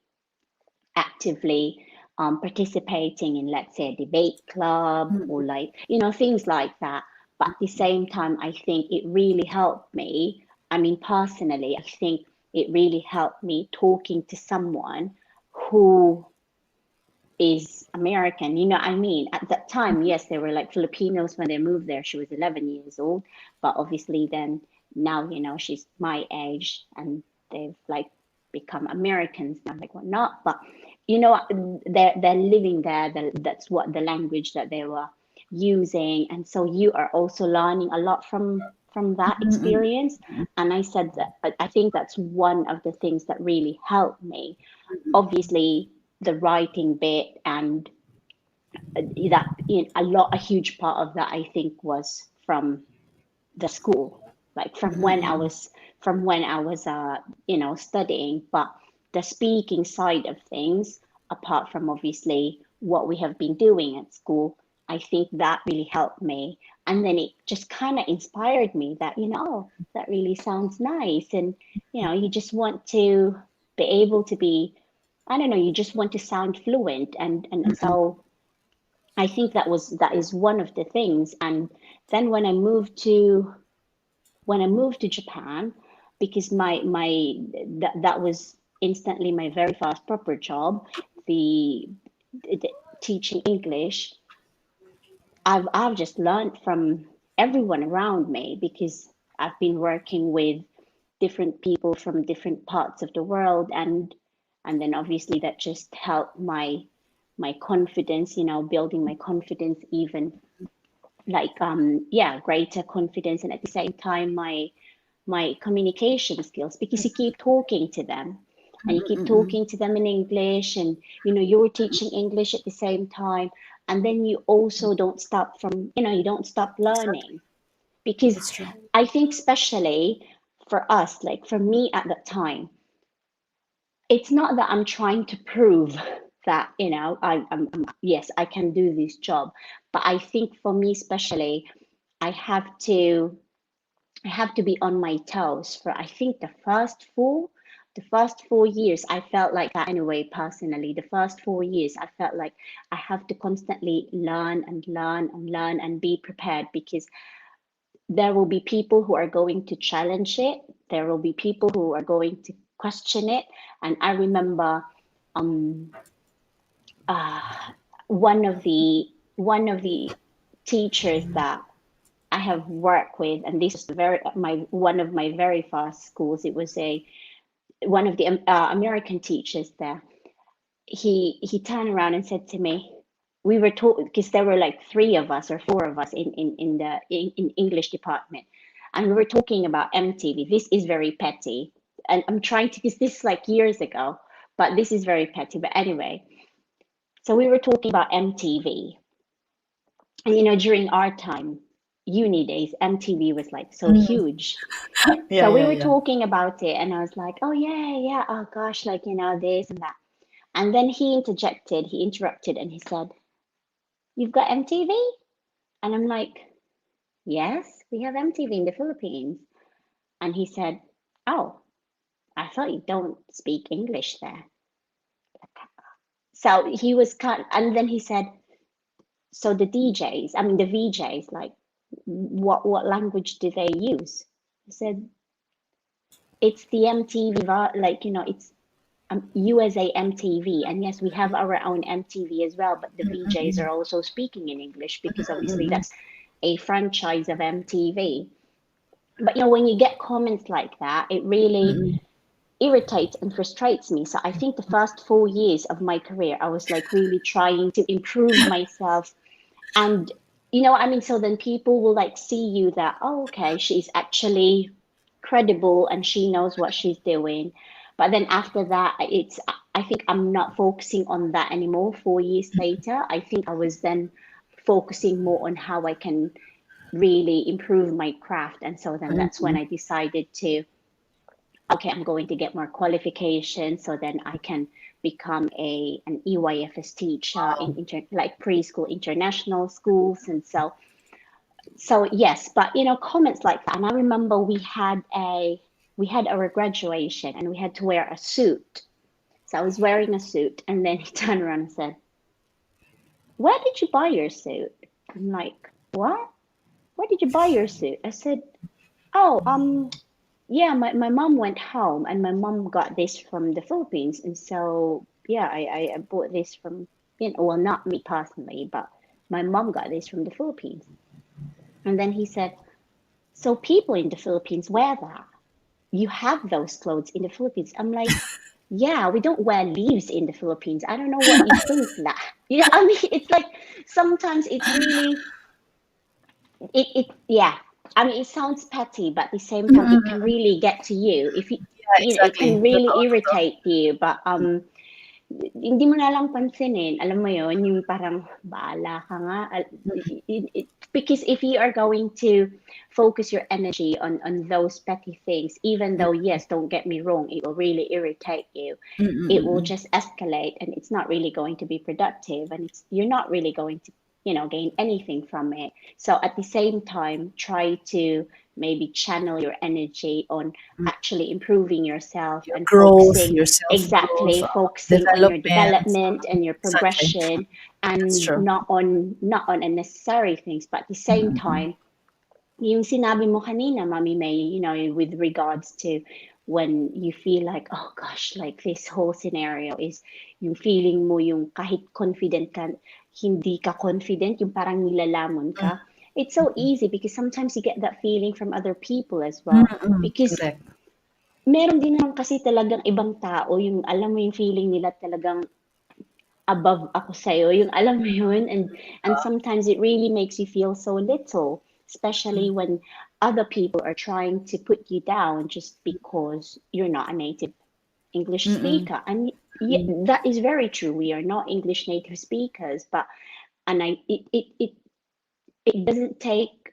actively participating in, let's say, a debate club, or mm, like, things like that. But at the same time, I think it really helped me. I mean, personally, I think it really helped me talking to someone who is American. I mean, at that time, yes, they were like Filipinos when they moved there. She was 11 years old, but obviously then now, she's my age, and they've like become Americans now, like whatnot. But they're living there. That's what the language that they were using, and so you are also learning a lot from that mm, experience. And I said that I think that's one of the things that really helped me. Obviously, the writing bit, and a huge part of that, I think, was from the school, like mm, from when I was studying. But the speaking side of things, apart from obviously what we have been doing at school, I think that really helped me. And then it just kind of inspired me that, that really sounds nice. And you just want to be able to be, I don't know, you just want to sound fluent. And mm, so I think that is one of the things. And then when I moved to Japan, because that was instantly my very first proper job, the, the teaching English. I've just learned from everyone around me, because I've been working with different people from different parts of the world. And then obviously that just helped my confidence, building my confidence even, like, yeah, greater confidence. And at the same time, my communication skills, because you keep talking to them, and you keep mm. talking to them in English, and you're teaching English at the same time. And then you also don't stop you don't stop Exactly. learning. Because That's true. I think, especially for us, like for me at that time, it's not that I'm trying to prove that, I'm yes, I can do this job, but I think for me especially, I have to I have to be on my toes for I think the first 4 years I felt like that anyway. Personally, the first 4 years I felt like I have to constantly learn and learn and learn and be prepared, because there will be people who are going to challenge it. There will be people who are going to question it. And I remember um uh one of the teachers that I have worked with, and this was the very my one of my very first schools. It was a one of the American teachers there. He turned around and said to me, we were told, because there were like three of us or four of us in English department, and we were talking about MTV. This is very petty, and I'm trying to, because this is like years ago, but this is very petty. But anyway, so we were talking about MTV, and during our time, uni days, MTV was like so Mm. huge. Yeah, So we yeah, were yeah. talking about it, and I was like, oh yeah, yeah, oh gosh, like this and that. And then he interrupted, and he said, "You've got MTV?" And I'm like, "Yes, we have MTV in the Philippines." And he said, "Oh, I thought you don't speak English there." So he was cut, and then he said, "So the DJs, I mean the VJs, like what language do they use?" I said, "It's the MTV, like it's USA MTV, and yes, we have our own MTV as well, but the VJs are also speaking in English because obviously Mm-mm. that's a franchise of MTV." But when you get comments like that, it really Mm-mm. irritates and frustrates me. So I think the first 4 years of my career, I was like really trying to improve myself. And so then people will like see you that, oh, okay, she's actually credible and she knows what she's doing. But then after that, I think I'm not focusing on that anymore. 4 years later, I think I was then focusing more on how I can really improve my craft. And so then that's when Mm-mm. I decided to, okay, I'm going to get more qualifications so then I can become an EYFS teacher in Wow. like preschool international schools. And so yes, but comments like that. And I remember we had our graduation and we had to wear a suit. So I was wearing a suit, and then he turned around and said, "Where did you buy your suit?" I'm like, "What? Where did you buy your suit?" I said, "Oh, yeah, my mom went home and my mom got this from the Philippines. And so, yeah, I bought this from, well, not me personally, but my mom got this from the Philippines." And then he said, "So people in the Philippines wear that. You have those clothes in the Philippines." I'm like, "Yeah, we don't wear leaves in the Philippines. I don't know what you think that." I mean, it's like sometimes it's really, yeah. I mean, it sounds petty, but at the same time, it can Mm-mm. really get to you. If Yeah, it can exactly. really Totoo, totoo. irritate you, but hindi mo na lang pansinin. Alam mo yon, yung parang bahala ka nga. Because if you are going to focus your energy on those petty things, even though, yes, don't get me wrong, it will really irritate you. It will Mm-mm. just escalate, and it's not really going to be productive, and you're not really going to gain anything from it. So at the same time, try to maybe channel your energy on actually improving yourself Your and growth, focusing, your self-growth, exactly, focusing on your development. development and your Exactly. progression, That's and true. not on unnecessary things. But at the same Mm-mm. time, yung sinabi mo kanina, Mami May, with regards to when you feel like, oh gosh, like this whole scenario is yung feeling mo yung kahit confident ka, hindi ka confident, yung parang nilalamon ka. It's so easy because sometimes you get that feeling from other people as well. Mm-mm. Because Correct. meron din naman kasi talagang ibang tao, yung alam mo yung feeling nila talagang above ako sa'yo, yung alam mo yun, and sometimes it really makes you feel so little, especially when other people are trying to put you down just because you're not a native English Mm-mm. speaker. And yeah, that is very true. We are not English native speakers, but and I it doesn't take,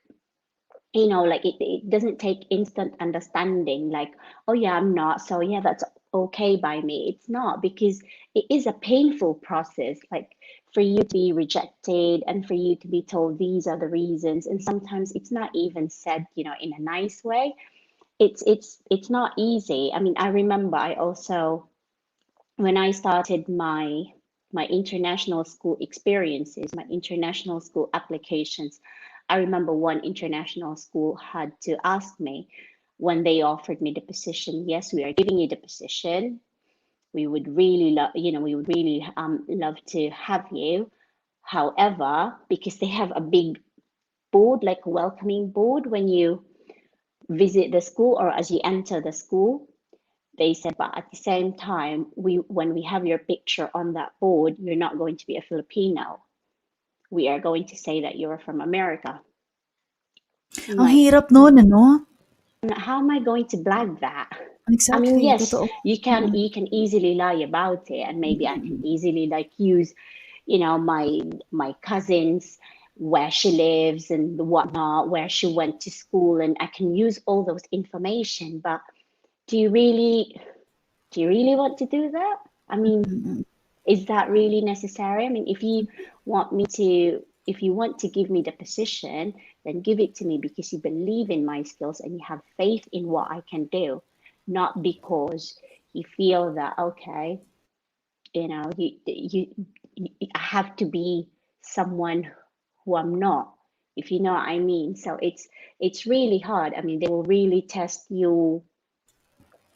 like it doesn't take instant understanding, like, oh yeah, I'm not, so yeah, that's okay by me. It's not, because it is a painful process. Like, for you to be rejected and for you to be told these are the reasons, and sometimes it's not even said, in a nice way. It's not easy. I mean, I remember I also, when I started my international school experiences, my international school applications, I remember one international school had to ask me when they offered me the position, yes, we are giving you the position. We would really love, we would really love to have you. However, because they have a big board, like a welcoming board when you visit the school or as you enter the school, they said, but at the same time, when we have your picture on that board, you're not going to be a Filipino. We are going to say that you're from America. I'm Ang like, hirap nun, ano? how am I going to blag that? I mean, Exactly, yes, totoo. you can Mm, you can easily lie about it, and maybe I can easily like use, my cousin's, where she lives and whatnot, where she went to school, and I can use all those information. But do you really do you really want to do that? I mean, mm. is that really necessary? I mean, if you want to give me the position, then give it to me because you believe in my skills and you have faith in what I can do, not because you feel that, okay, you I have to be someone who I'm not, if you know what I mean. So it's really hard. I mean, they will really test you,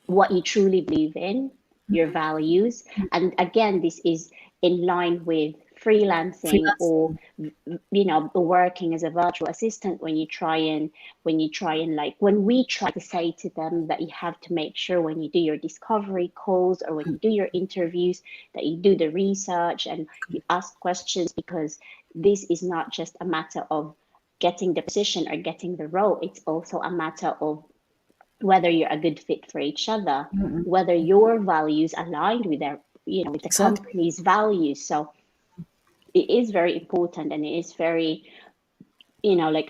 what you truly believe in, your values. And again, this is in line with freelancing, or Freelancing. working as a virtual assistant. When you try and like, when we try to say to them that you have to make sure when you do your discovery calls or when you do your interviews, that you do the research and you ask questions, because this is not just a matter of getting the position or getting the role. It's also a matter of whether you're a good fit for each other, Mm, whether your values aligned with their, with the exactly. company's values. So it is very important, and it is very, like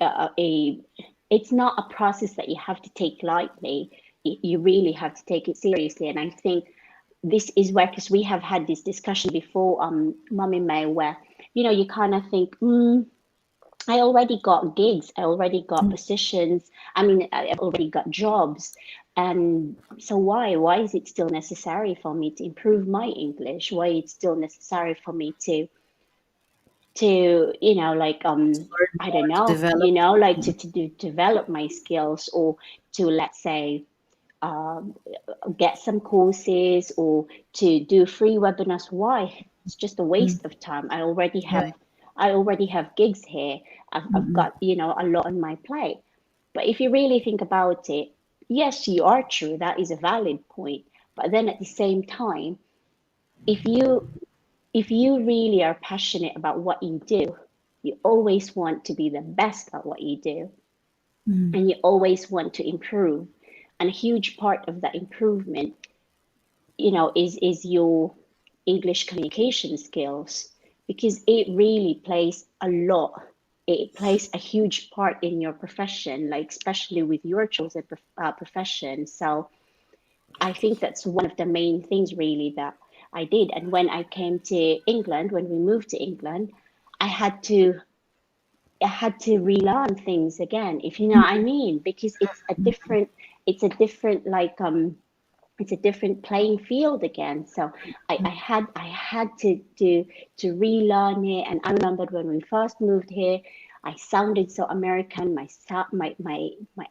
it's not a process that you have to take lightly. You really have to take it seriously. And I think this is where, because we have had this discussion before, Mummy May, where, you kind of think, I already got gigs, I already got Mm, positions. I mean, I've already got jobs. And so why is it still necessary for me to improve my English? Why it's still necessary for me to like, learn I don't more, to know, develop. like Mm, develop my skills, or to, let's say, um, get some courses, or to do free webinars. Why? It's just a mm. waste of time. Right. I already have gigs here. I've Mm, got, a lot on my plate. But if you really think about it, yes, you are true. That is a valid point. But then at the same time, if you really are passionate about what you do, you always want to be the best at what you do, mm, and you always want to improve. And a huge part of that improvement, is your English communication skills, because it really plays a lot. It plays a huge part in your profession, like especially with your chosen profession. So I think that's one of the main things really that I did. And when I came to England, when we moved to England, I had to I had to relearn things again, if you know what I mean, because it's a different like it's a different playing field again. So I had to relearn it. And I remembered when we first moved here, I sounded so American. My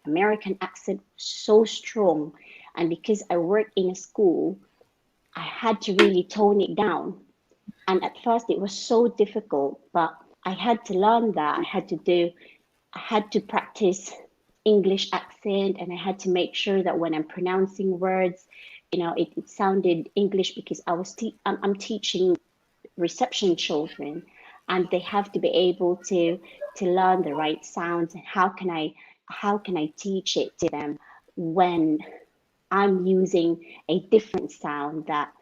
American accent was so strong, and because I worked in a school, I had to really tone it down. And at first, it was so difficult, but I had to learn that. I had to practice English accent, and I had to make sure that when I'm pronouncing words, it sounded English, because I'm teaching reception children, and they have to be able to learn the right sounds. And how can I teach it to them when I'm using a different sound that,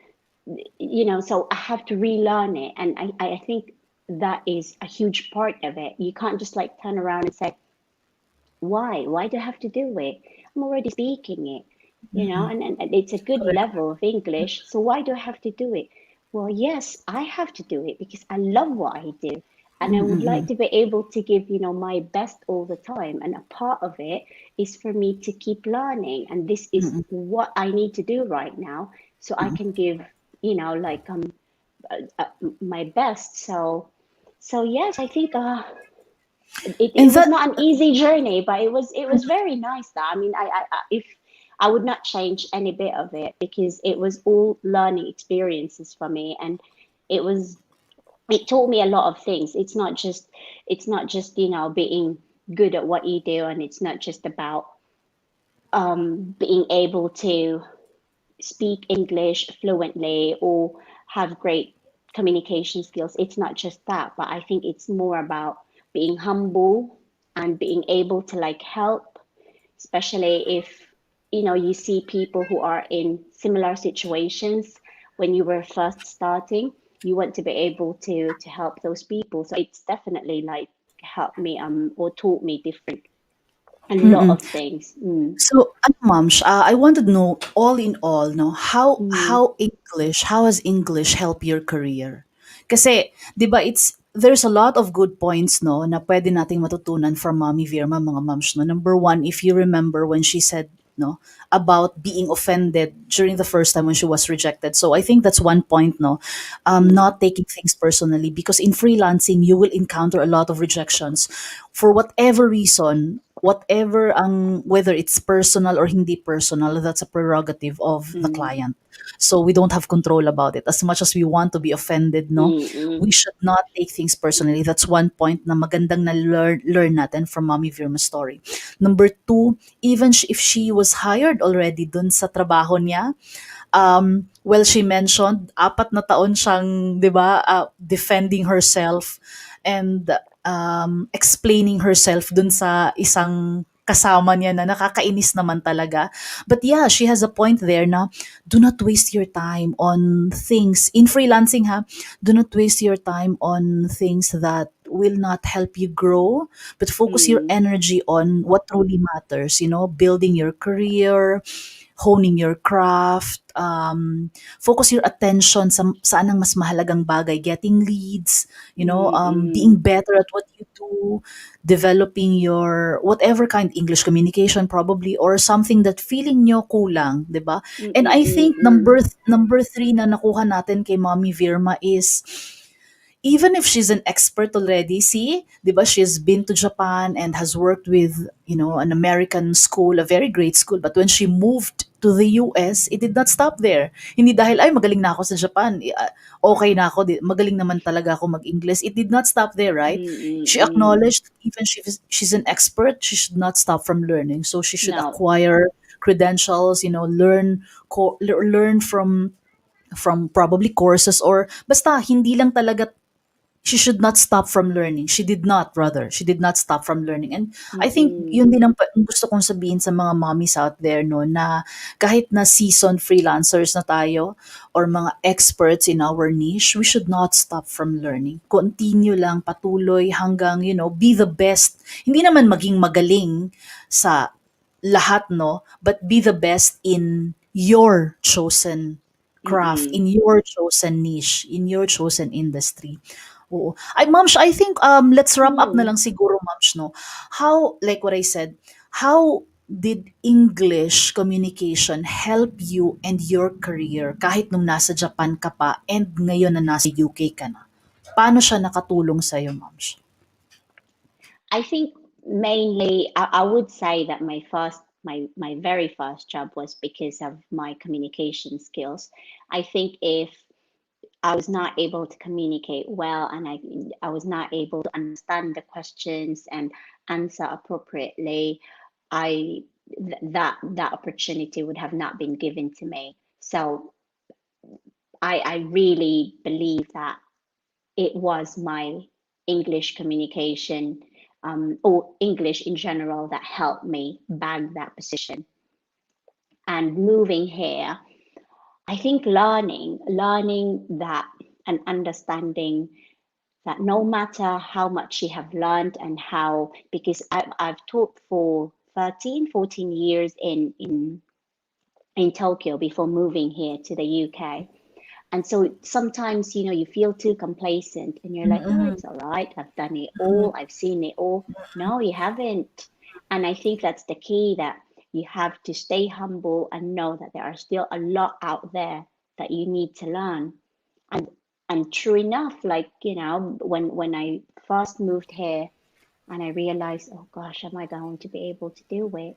so I have to relearn it. And I think that is a huge part of it. You can't just like turn around and say, why do I have to do it? I'm already speaking it. Mm-mm. and it's a good Correct. level of English. So why do I have to do it? Well, yes, I have to do it because I love what I do. And I would like Mm-mm. to be able to give, my best all the time. And a part of it is for me to keep learning. And this is Mm-mm. what I need to do right now. So I Mm-mm. can give, like uh, my best. So yes, I think it And was that, not an easy journey, but it was very nice. Though I mean, if I would not change any bit of it because it was all learning experiences for me, and it was it taught me a lot of things. It's not just being good at what you do, and it's not just about being able to speak English fluently or have great communication skills. It's not just that, but I think it's more about being humble and being able to like help, especially if you see people who are in similar situations when you were first starting. You want to be able to help those people. So it's definitely like helped me or taught me different a lot mm-mm. of things. Mm, So, ano, ma'am, I want to know, all in all, no, mm, how has English helped your career? Kasi, 'di ba, there's a lot of good points, no, na pwede nating matutunan from Mommy Virma, mga moms, no. Number one, if you remember when she said, no, about being offended during the first time when she was rejected. So I think that's one point, no, mm, not taking things personally, because in freelancing you will encounter a lot of rejections for whatever reason, whatever ang whether it's personal or hindi personal, that's a prerogative of the mm, client. So we don't have control about it. As much as we want to be offended, no, mm, mm, we should not take things personally. That's one point na magandang na learn natin from Mommy Virma's story. Number two, even if she was hired already dun sa trabaho niya, well, she mentioned, 4 na taon siyang, 'di ba, defending herself and explaining herself dun sa isang kasama niya na nakakainis naman talaga. But yeah, she has a point there na do not waste your time on things in freelancing, ha. Do not waste your time on things that will not help you grow, but focus your mm, energy on what truly matters, building your career, honing your craft, focus your attention saan ang mas mahalagang bagay, getting leads, mm, being mm, better at what you do, developing your whatever kind English communication probably, or something that feeling nyo kulang, 'di ba? mm, And mm, I mm, think mm, number three na nakuha natin kay Mommy Virma is, even if she's an expert already, see, 'di ba, she's been to Japan and has worked with, an American school, a very great school. But when she moved to the US, it did not stop there. Hindi dahil, ay, magaling na ako sa Japan, okay na ako, magaling naman talaga ako mag-English. It did not stop there, right? mm, mm, She mm. acknowledged that even she's an expert, she should not stop from learning. So she should No. acquire credentials, learn from probably courses, or basta hindi lang talaga, she should not stop from learning. She did not stop from learning. And I think Mm-mm. yun din ang gusto kong sabihin sa mga mommies out there, no, na kahit na seasoned freelancers na tayo or mga experts in our niche, we should not stop from learning. Continue lang, patuloy hanggang, be the best. Hindi naman maging magaling sa lahat, no, but be the best in your chosen craft, Mm-mm. in your chosen niche, in your chosen industry. Oo. Ay, ma'am, I think, let's wrap up na Mm. lang siguro, ma'am, no? How, like what I said, how did English communication help you and your career kahit nung nasa Japan ka pa and ngayon na nasa UK ka na? Paano siya nakatulong sa'yo, ma'am? I think mainly I would say that my very first job was because of my communication skills. I think if I was not able to communicate well and I was not able to understand the questions and answer appropriately, I that opportunity would have not been given to me. So I really believe that it was my English communication or English in general that helped me bag that position. And moving here, I think learning that and understanding that no matter how much you have learned and how, because I've taught for 13, 14 years in in Tokyo before moving here to the UK. And so sometimes, you feel too complacent and you're like, oh, Mm, it's all right. I've done it mm, all. I've seen it all. No, you haven't. And I think that's the key, that you have to stay humble and know that there are still a lot out there that you need to learn. And and true enough, like, when I first moved here and I realized, oh gosh, am I going to be able to do it?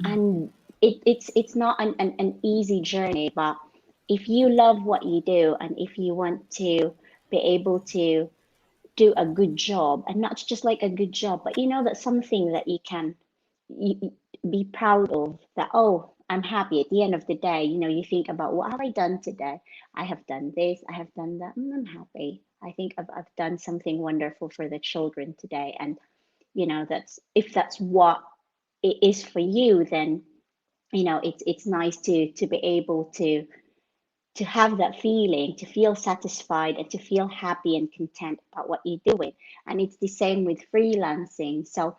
And it's not an easy journey, but if you love what you do and if you want to be able to do a good job, and not just like a good job, but that's something that you can be proud of, that, oh, I'm happy at the end of the day. You think about, what have I done today? I have done this, I have done that. I'm happy. I think I've done something wonderful for the children today. And that's, if that's what it is for you, then it's nice to be able to have that feeling, to feel satisfied and to feel happy and content about what you're doing. And it's the same with freelancing. So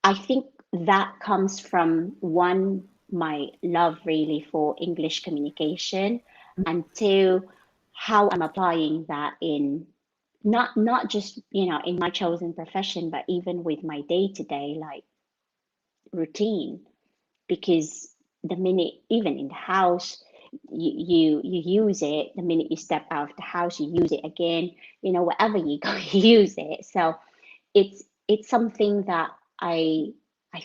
I think that comes from, one, my love really for English communication, and two, how I'm applying that in, not just in my chosen profession, but even with my day-to-day, like, routine. Because the minute, even in the house, you use it. The minute you step out of the house, you use it again. Wherever you go, you use it. So it's something that I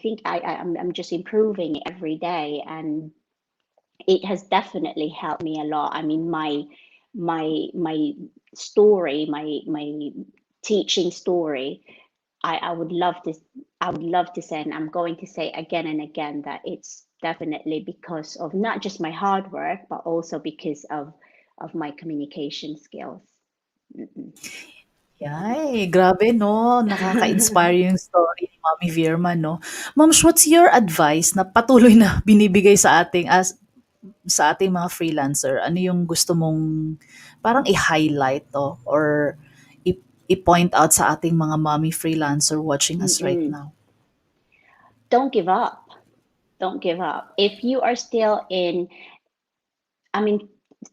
think I'm just improving every day, and it has definitely helped me a lot. I mean, my story, my teaching story, I would love to, say, and I'm going to say again and again, that it's definitely because of not just my hard work, but also because of my communication skills. Mm-mm. Yay, grabe 'no, nakaka-inspire yung story ni Mommy Virma 'no. Moms, what's your advice na patuloy na binibigay sa ating mga freelancer? Ano yung gusto mong parang i-highlight 'to or i i-point out sa ating mga mommy freelancer watching us right Mm-mm. now? Don't give up. Don't give up. If you are still in, I mean,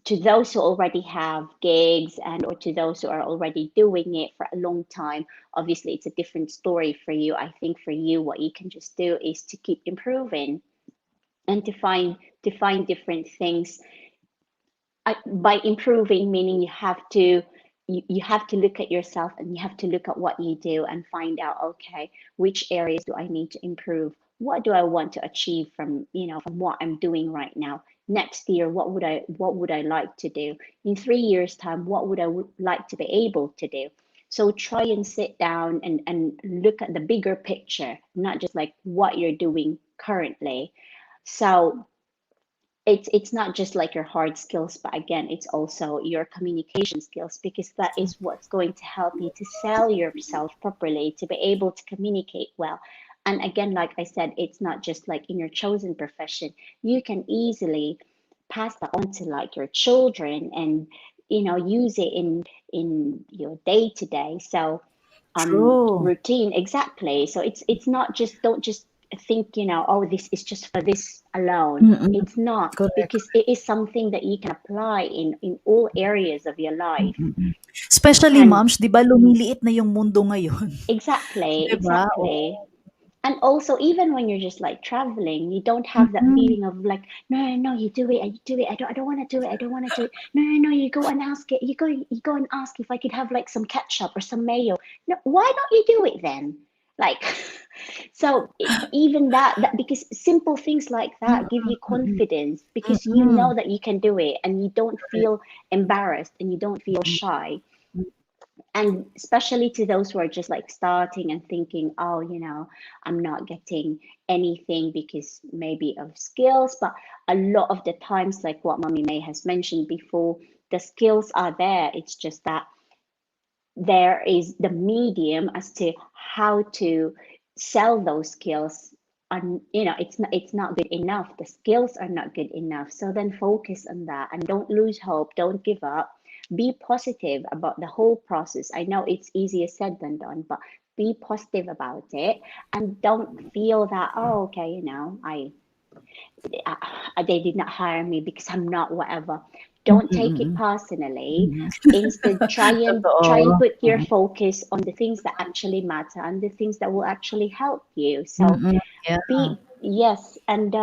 to those who already have gigs, and or to those who are already doing it for a long time, obviously it's a different story for you. I think for you, what you can just do is to keep improving, and to find different things. By improving, meaning you have to look at yourself, and you have to look at what you do and find out, okay, which areas do I need to improve? What do I want to achieve from what I'm doing right now? Next year, what would I like to do? In 3 years time, what would I like to be able to do? So try and sit down and look at the bigger picture, not just like what you're doing currently. So it's not just like your hard skills, but again, it's also your communication skills, because that is what's going to help you to sell yourself properly, to be able to communicate well. And again, like I said, it's not just like in your chosen profession. You can easily pass that on to like your children, and use it in your day to day. So True. routine, exactly. So it's not just, don't just think, oh, this is just for this alone. Mm, It's not, correct. because it is something that you can apply in all areas of your life. Especially And moms, 'di ba lumiliit na yung mundo ngayon, exactly, 'di ba? exactly. Oo. And also, even when you're just like traveling, you don't have that Mm. feeling of like, no, no, no, you do it, and you do it. I don't want to do it. I don't want to do it. No, no, no, you go and ask it. You go and ask if I could have like some ketchup or some mayo. No, why don't you do it then? Like, so even that, because simple things like Mm, that give you mm, confidence, because you mm. know that you can do it, and you don't Correct. feel embarrassed, and you don't feel Mm, shy. mm. And especially to those who are just like starting and thinking, oh, I'm not getting anything because maybe of skills. But a lot of the times, like what Mommy May has mentioned before, the skills are there. It's just that there is the medium as to how to sell those skills. And it's not good enough. The skills are not good enough. So then focus on that, and don't lose hope. Don't give up. Be positive about the whole process. I know it's easier said than done, but be positive about it, and don't feel that, oh, okay, I They did not hire me because I'm not whatever. Mm, Don't take it mm, personally. mm. Instead, try and Totoo. put your Mm, focus on the things that actually matter and the things that will actually help you. So mm. Yeah, be yes, and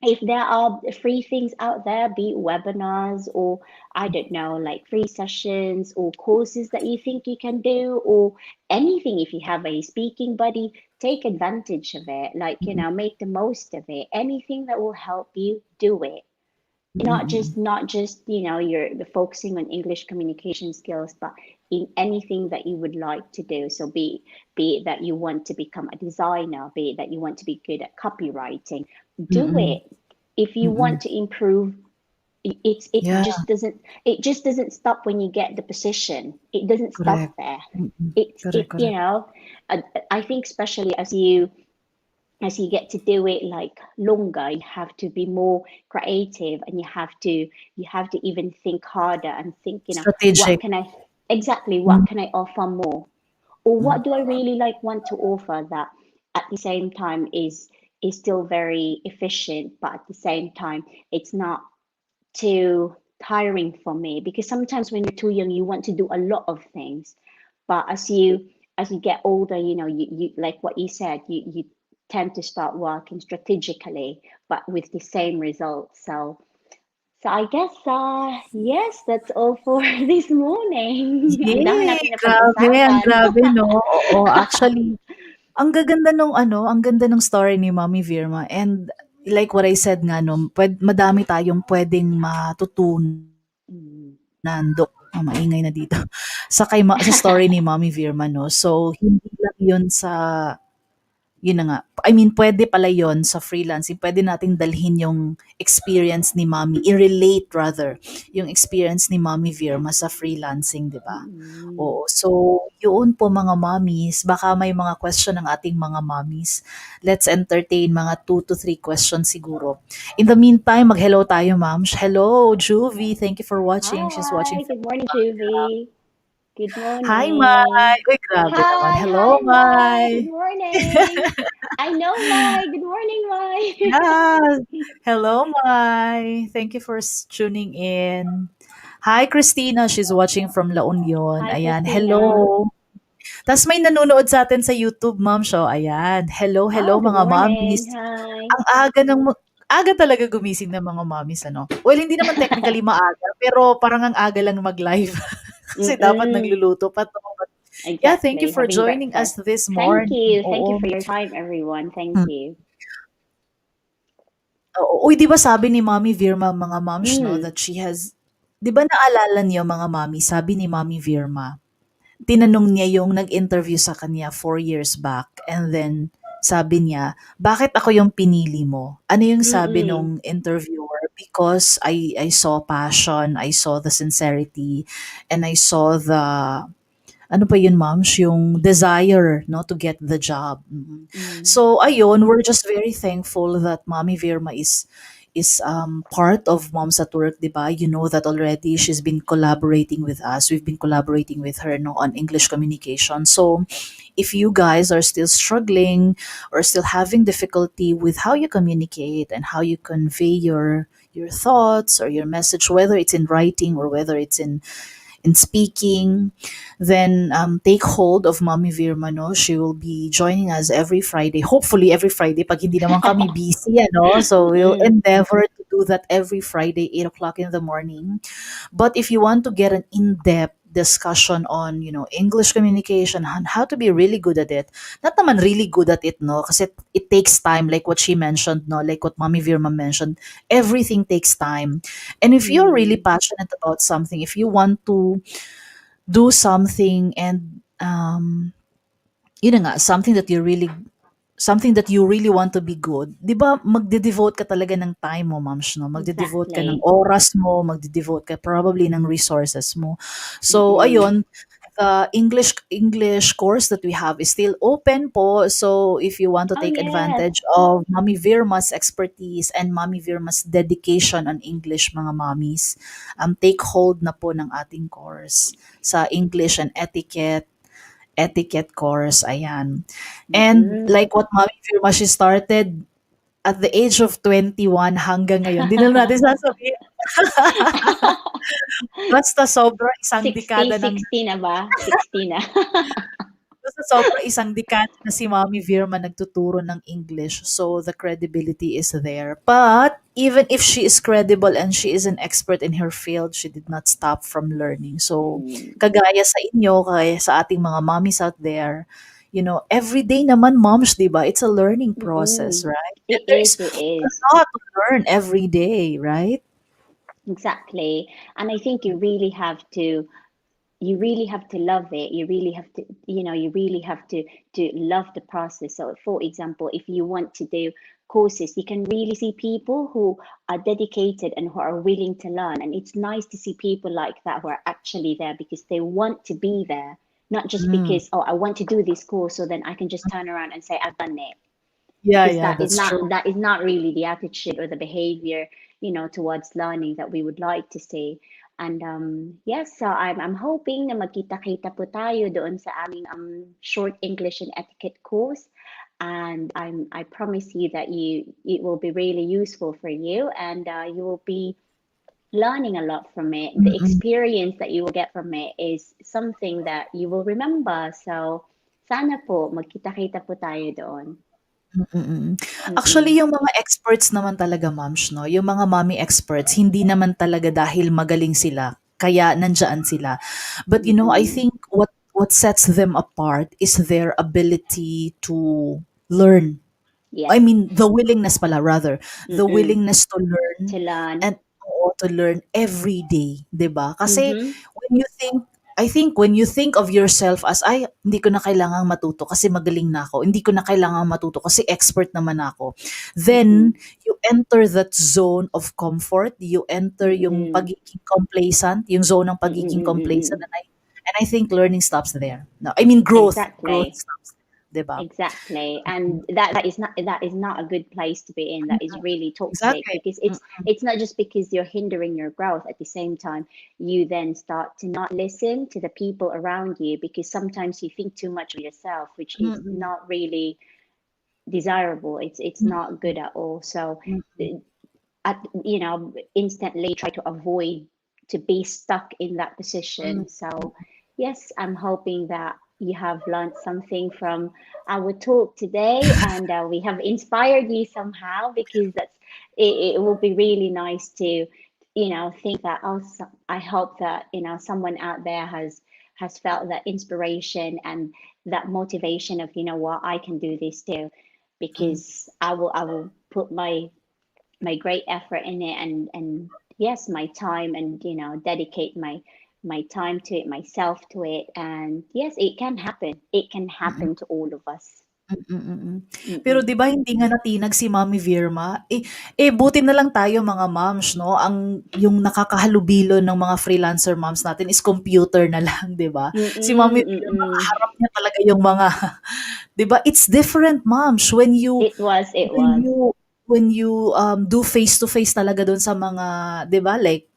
if there are free things out there, be it webinars or I don't know, like free sessions or courses that you think you can do, or anything, if you have a speaking buddy, take advantage of it. Like, mm, make the most of it. Anything that will help you, do it. Not mm. just not just you're focusing on English communication skills, but in anything that you would like to do. So be it that you want to become a designer, be it that you want to be good at copywriting, do Mm, it. If you want mm. to improve, it Yeah, just doesn't stop when you get the position. It doesn't stop correct. there. Mm. It's it Correct, you correct. know I think especially as you get to do it like longer, you have to be more creative, and you have to even think harder and think, what Strategic. can I exactly, Mm, what can I offer more, or mm, what do I really like want to offer that at the same time is still very efficient, but at the same time it's not too tiring for me, because sometimes when you're too young you want to do a lot of things, but as you get older, you like what you said, you tend to start working strategically but with the same results. So I guess yes, that's all for this morning. Ang dami yay! natin na Grabe, ang pag-usapan. grabe 'no? Oo, actually, ang gaganda nung ano, ang ganda nung story ni Mommy Virma, and like what I said nga 'no, madami tayong puwedeng matutunan Mm, maingay na dito, sa story ni Mommy Virma 'no. So, hindi lang 'yun sa yun na nga. I mean, pwede pala yon sa freelancing. Pwede nating dalhin yung experience ni Mommy, i-relate rather, yung experience ni Mommy Virma sa freelancing, di ba? mm. Oo. So, yun po mga mommies. Baka may mga question ng ating mga mommies. Let's entertain mga 2 to 3 questions siguro. In the meantime, mag-hello tayo, ma'am. Hello, Juvie. Thank you for watching. She's watching Hi, from good morning, Juvi. Good Hi, Mai. morning. Uy, grabe naman. Hi, Hello, hi, Mai. Mai. Good morning. I know Mai. Good morning, Mai. Yeah. Hello, Mai. Thank you for tuning in. Hi, Christina. She's watching from La Union. Hi, Ayan. Christina. Hello. Tas may nanonood sa atin sa YouTube, ma'am. So, ayan. Hello, Oh, hello good mga morning. mommies. Hi. Ang aga talaga gumising ng mga mommies, ano? Well, hindi naman technically maaga, pero parang ang aga lang mag-live. Kasi dapat Mm-mm. nagluluto pa 'to. But yeah, thank you Exactly. for Having joining us breakfast. this Thank morning. you. Thank you Oo. for your time, everyone. Thank Hmm. you. Oo. Uy, 'di ba sabi ni Mommy Virma, mga moms 'no, Mm. that she has 'di ba naalala niyo mga mommy, sabi ni Mommy Virma, tinanong niya yung nag-interview sa kanya 4 years back, and then sabi niya, "Bakit ako yung pinili mo?" Ano yung sabi Mm-mm. nung interviewer? "Because I saw passion, I saw the sincerity, and I saw the" ano pa yun, moms, yung desire, no, to get the job. Mhm. Mm. So, ayun, we're just very thankful that Mommy Virma is part of Moms at Work, 'di ba? You know that already. She's been collaborating with us. We've been collaborating with her no on English communication. So, if you guys are still struggling or still having difficulty with how you communicate and how you convey your thoughts or your message, whether it's in writing or whether it's in speaking, then take hold of Mommy Virma, no? She will be joining us every Friday. Hopefully every Friday pag hindi naman kami busy, ano? So we'll Mm-mm. endeavor to do that every Friday, 8 o'clock in the morning. But if you want to get an in-depth discussion on, English communication and how to be really good at it, not naman really good at it, no? Kasi it takes time, like what she mentioned, no? Like what Mommy Virma mentioned, everything takes time. And if you're really Mm. passionate about something, if you want to do something and yun na nga, something that you really want to be good, 'di ba magde-devote ka talaga ng time mo, moms, no? Magde-devote ka ng Exactly. oras mo, magde-devote ka probably ng resources mo. So Mm-mm. ayun, the English course that we have is still open po. So if you want to Oh, take yes. advantage of Mommy Virma's expertise and Mommy Virma's dedication on English, mga mommies, take hold na po ng ating course sa English and etiquette course, ayan. And Mm-mm. like what Mommy Virma, she started at the age of 21 hanggang ngayon, di na natin sasabihin. Basta sobra isang 60, dekada ng 60 na ba? 60 na. basta sobra isang dekada na si Mommy Virma nagtuturo ng English, so the credibility is there. But even if she is credible and she is an expert in her field, she did not stop from learning. So, Mm, kagaya sa inyo, kaya sa ating mga mommies out there, every day naman moms, 'di ba? It's a learning process, mm-mm. right? And It there's is, it a is. lot to learn every day, right? Exactly. And I think you really have to love it. You really have to, you really have to love the process. So for example, if you want to do courses, you can really see people who are dedicated and who are willing to learn. And it's nice to see people like that who are actually there because they want to be there, not just Mm. because, oh, I want to do this course so then I can just turn around and say I've done it, Yeah, because yeah, that's true. that is not really the attitude or the behavior, towards learning that we would like to see. And yes, so I'm hoping na magkita-kita po tayo doon sa aming short English and etiquette course. And I promise you that it will be really useful for you, and you will be learning a lot from it. The Mm-mm. experience that you will get from it is something that you will remember. So sana po magkita-kita po tayo doon. Mm. Actually, Mm-mm. yung mga experts naman talaga, moms, 'no, yung mga mommy experts, hindi naman talaga dahil magaling sila, kaya nandiyan sila. But, I Mm-mm. think what sets them apart is their ability to learn. I Yes. mean, the willingness pala rather, the Mm-mm. willingness to learn To learn. and oo, to learn every day, 'di ba? Kasi Mm-hmm. when you think I think when you think of yourself as, "Ay, hindi ko na kailangang matuto kasi magaling na ako. Hindi ko na kailangang matuto kasi expert naman ako." Then Mm-mm. you enter that zone of comfort, you enter yung Mm-mm. pagiging complacent, yung zone ng pagiging complacent, Mm-mm. and I think learning stops there. No, I mean growth Exactly. stops there, 'di ba? Exactly. And that is not a good place to be in. That is Mm, really toxic exactly. because Mm, it's not just because you're hindering your growth. At the same time, you then start to not listen to the people around you because sometimes you think too much of yourself, which is mm, not really desirable. It's mm, not good at all. So mm, instantly try to avoid to be stuck in that mm, position. So yes, I'm hoping that you have learned something from our talk today, and we have inspired you somehow, because it will be really nice to think that, oh, I hope that someone out there has felt that inspiration and that motivation of, what, I can do this too, mm, because I will put my great effort in it, and yes, my time, and dedicate my time to it, myself to it. And yes, it can happen mm. to all of us. Pero Mm-mm. 'di ba hindi nga natinag si Mommy Virma? Buti na lang tayo mga moms 'no, yung nakakahalubilo ng mga freelancer moms natin is computer na lang, 'di ba? Si Mommy Mm-mm. Virma Mm-mm. kaharap niya talaga yung mga 'di ba? It's different moms It when was. you do face to face talaga dun sa mga 'di ba, like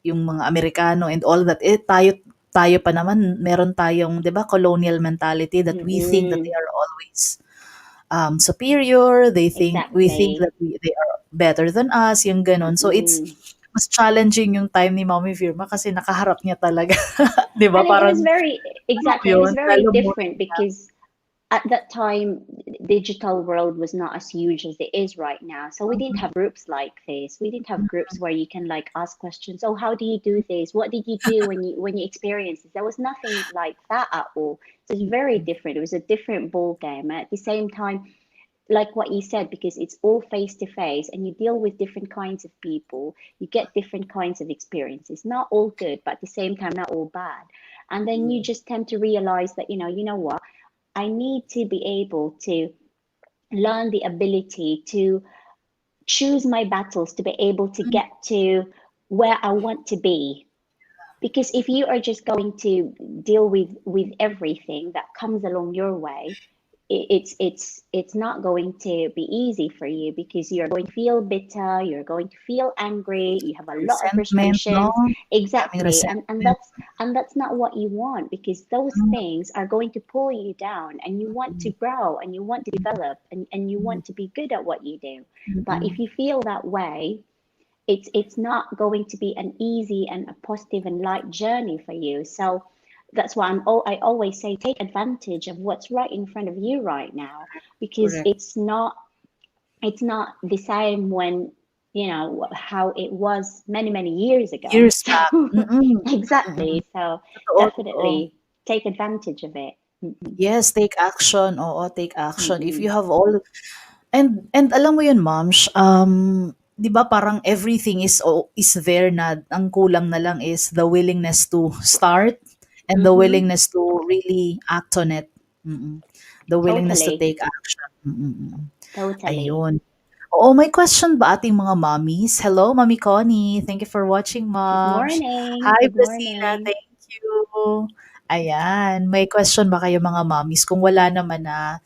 yung mga Amerikano and all that, tayo tayo pa naman meron tayong 'di ba colonial mentality that we think that they Mm-mm. are always superior, we think Exactly. that they are better than us, yung gano'n. So it's Mm-mm. mas challenging yung time ni Mommy Firma kasi nakaharap niya talaga, 'di ba? And it was Parang very, alam mo exactly, it was yun, very lalamunin different niya. because at that time, digital world was not as huge as it is right now. So we didn't Mm, have groups like this. We didn't have mm, groups where you can like ask questions. Oh, how do you do this? What did you do when you experienced this? There was nothing like that at all. So it's very different. It was a different ball game. At the same time, like what you said, because it's all face to face and you deal with different kinds of people, you get different kinds of experiences. Not all good, but at the same time, not all bad. And then you just tend to realize that, what? I need to be able to learn the ability to choose my battles, to be able to mm, get to where I want to be. Because if you are just going to deal with everything that comes along your way, it's not going to be easy for you because you're going to feel bitter, you're going to feel angry, you have a lot of Resentment, no? restrictions. Daming Exactly. And resentment. that's not what you want, because those Mm, things are going to pull you down, and you want to mm, grow and you want to develop, and you mm, want to be good at what you do. But if mm. you feel that way, it's not going to be an easy and a positive and light journey for you. So that's why I always say, take advantage of what's right in front of you right now, because Correct. it's not the same when, how it was many years ago. Years back. So Mm. Mm. exactly. So Totoo, totoo. definitely take advantage of it. Mm-mm, Yes, take action. Oo, take action. If you mm-mm, have all and alam mo yun, Moms, 'di ba parang everything is there na ang kulang na lang is the willingness to start and the mm-hmm. willingness to really act on it. Mm. The willingness to Totally, take action. totally. Ayun. Oo, may question ba ating mga mommies? Hello, Mommy Connie. Thank you for watching, Good Moms. morning. Hi, Good Priscilla. morning. Thank you. Ayan. May question ba kayo mga mommies? Kung wala naman na,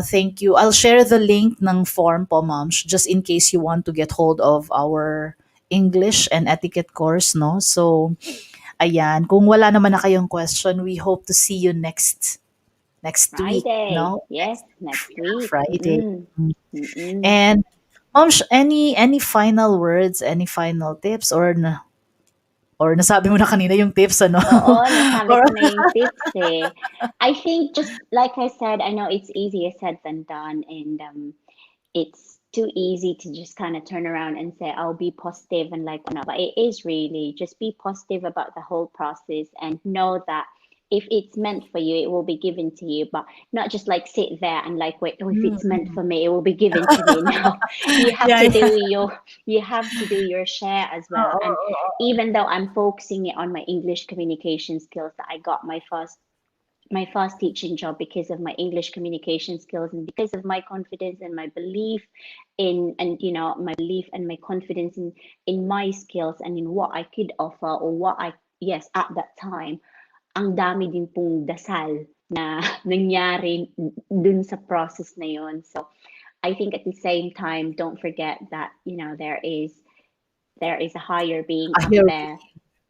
thank you. I'll share the link ng form po, Moms, just in case you want to get hold of our English and etiquette course, no? So, ayan. Kung wala naman na kayong question, we hope to see you next week, Friday. no? Yes, next Yeah, week. Friday. Mm-mm. Mm. Mm-mm. And Moms, any final words, any final tips or nasabi mo na kanina yung tips ano? Oo, nasabi Or ko na yung tips eh. I think, just like I said, I know it's easier said than done, and it's too easy to just kind of turn around and say, I'll be positive and like whatnot. But it is really just be positive about the whole process, and know that if it's meant for you, it will be given to you. But not just like sit there and like wait, oh, if mm, it's meant mm. for me, it will be given to me. No, you have Yeah, to yeah. do your share as well. Oo, And oo. even though I'm focusing it on my English communication skills, that I got my first teaching job because of my English communication skills, and because of my confidence and my belief in, and my belief and my confidence in my skills and in what I could offer, or what I, yes, at that time, ang dami din pong dasal na nangyari dun sa process na yon. So I think at the same time, don't forget that there is a higher being I up hear you. there.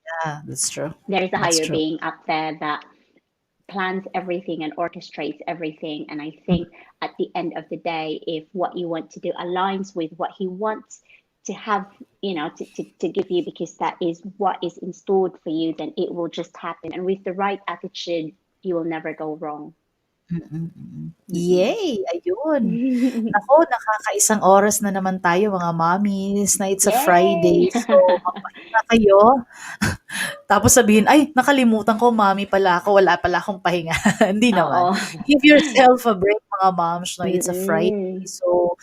Yeah, that's true. There is a That's higher true. being up there that plans everything and orchestrates everything. And I Mm, think at the end of the day, if what you want to do aligns with what he wants to have, to give you, because that is what is installed for you, then it will just happen. And with the right attitude, you will never go wrong. Mm-mm. Yay! Ayun. Naku, nakakaisang oras na naman tayo mga mommies na it's a Friday. Yay! So, magpahinga kayo. Tapos sabihin, "Ay, nakalimutan ko mommy pala ako, wala pala akong pahinga." Hindi naman. Oo. Give yourself a break mga moms, no? It's a Friday. Mm-mm. So,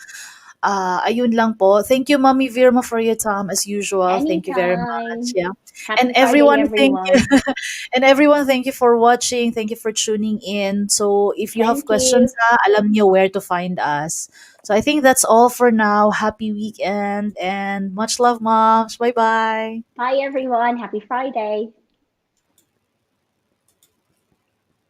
ayun lang po. Thank you, Mommy Virma, for your time as usual. Thank you very much. Anytime. Yeah. And Happy Friday, everyone, thank you. everyone. And everyone, thank you for watching. Thank you for tuning in. So, if you have Thank questions, you. alam niyo where to find us. So, I think that's all for now. Happy weekend and much love, moms. Bye-bye. Bye, everyone. Happy Friday.